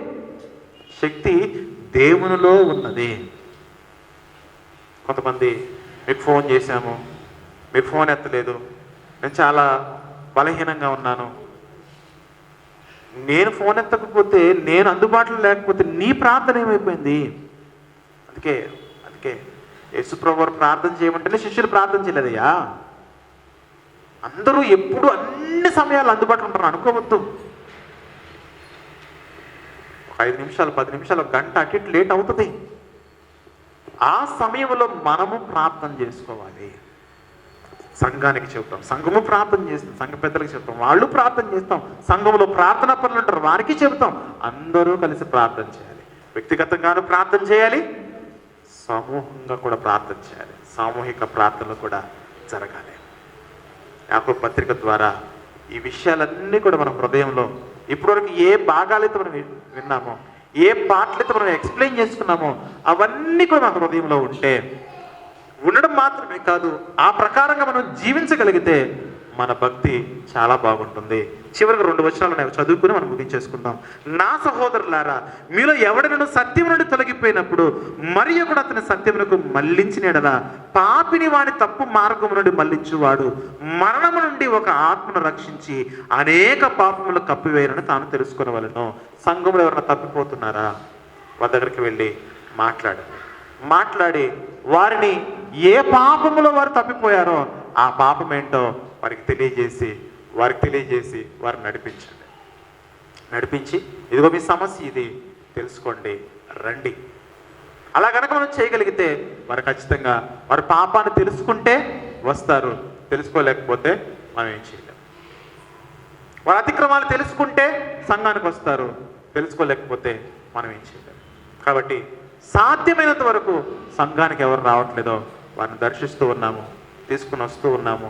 శక్తి దేవునిలో ఉన్నది. కొంతమంది మీకు ఫోన్ చేశాము, మీరు ఫోన్ ఎత్తలేదు, నేను చాలా బలహీనంగా ఉన్నాను. నేను ఫోన్ ఎత్తకపోతే, నేను అందుబాటులో లేకపోతే నీ ప్రార్థన ఏమైపోయింది? అందుకే యేసుప్రభువారు ప్రార్థన చేయమంటేనే శిష్యులు ప్రార్థన చేయలేదయ్యా. అందరూ ఎప్పుడు అన్ని సమయాలు అందుబాటులో ఉంటారు అనుకోవద్దు. 5 నిమిషాలు, 10 నిమిషాలు, 1 గంట అటు ఇటు లేట్ అవుతుంది. ఆ సమయంలో మనము ప్రార్థన చేసుకోవాలి. సంఘానికి చెప్తాం, సంఘము ప్రార్థన చేస్తాం, సంఘ పెద్దలకు చెప్తాం, వాళ్ళు ప్రార్థన చేస్తాం, సంఘంలో ప్రార్థనా పనులు ఉంటారు వారికి చెబుతాం. అందరూ కలిసి ప్రార్థన చేయాలి. వ్యక్తిగతంగానూ ప్రార్థన చేయాలి, సమూహంగా కూడా ప్రార్థన చేయాలి. సామూహిక ప్రార్థనలు కూడా జరగాలి. యాకోబు పత్రిక ద్వారా ఈ విషయాలన్నీ కూడా మన హృదయంలో, ఇప్పటివరకు ఏ భాగాలైతే మనం విన్నామో, ఏ పాటలైతే మనం ఎక్స్ప్లెయిన్ చేసుకున్నామో అవన్నీ కూడా మన హృదయంలో ఉండడం మాత్రమే కాదు, ఆ ప్రకారంగా మనం జీవించగలిగితే మన భక్తి చాలా బాగుంటుంది. చివరికి 2 వచనాలు చదువుకుని మనం ముగించేసుకుందాం. నా సహోదరులారా, మీలో ఎవడనను సత్యం నుండి తొలగిపోయినప్పుడు మరి ఒకడు అతని సత్యమునకు మళ్లించినడలా పాపిని వాడి తప్పు మార్గము నుండి మళ్లించువాడు మరణము నుండి ఒక ఆత్మను రక్షించి అనేక పాపములు కప్పివేయనని తాను తెలుసుకునవలెను. సంఘంలో ఎవరైనా తప్పిపోతున్నారా, వారి దగ్గరికి వెళ్ళి మాట్లాడి వారిని ఏ పాపములో వారు తప్పిపోయారో ఆ పాపం ఏంటో వారికి తెలియజేసి వారిని నడిపించి ఇదిగో మీ సమస్య ఇది తెలుసుకోండి, రండి. అలా కనుక మనం చేయగలిగితే వారు ఖచ్చితంగా వారి పాపాన్ని తెలుసుకుంటే వస్తారు, తెలుసుకోలేకపోతే మనం ఏం చేయలేం. వారి అతిక్రమాలు తెలుసుకుంటే సంఘానికి వస్తారు, తెలుసుకోలేకపోతే మనం ఏం చేయలేం. కాబట్టి సాధ్యమైనంత వరకు సంఘానికి ఎవరు రావట్లేదో వారిని దర్శిస్తూ ఉన్నాము, తీసుకుని వస్తూ ఉన్నాము.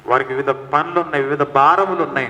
వారికి వివిధ పనులు ఉన్నాయి, వివిధ భారములు ఉన్నాయి.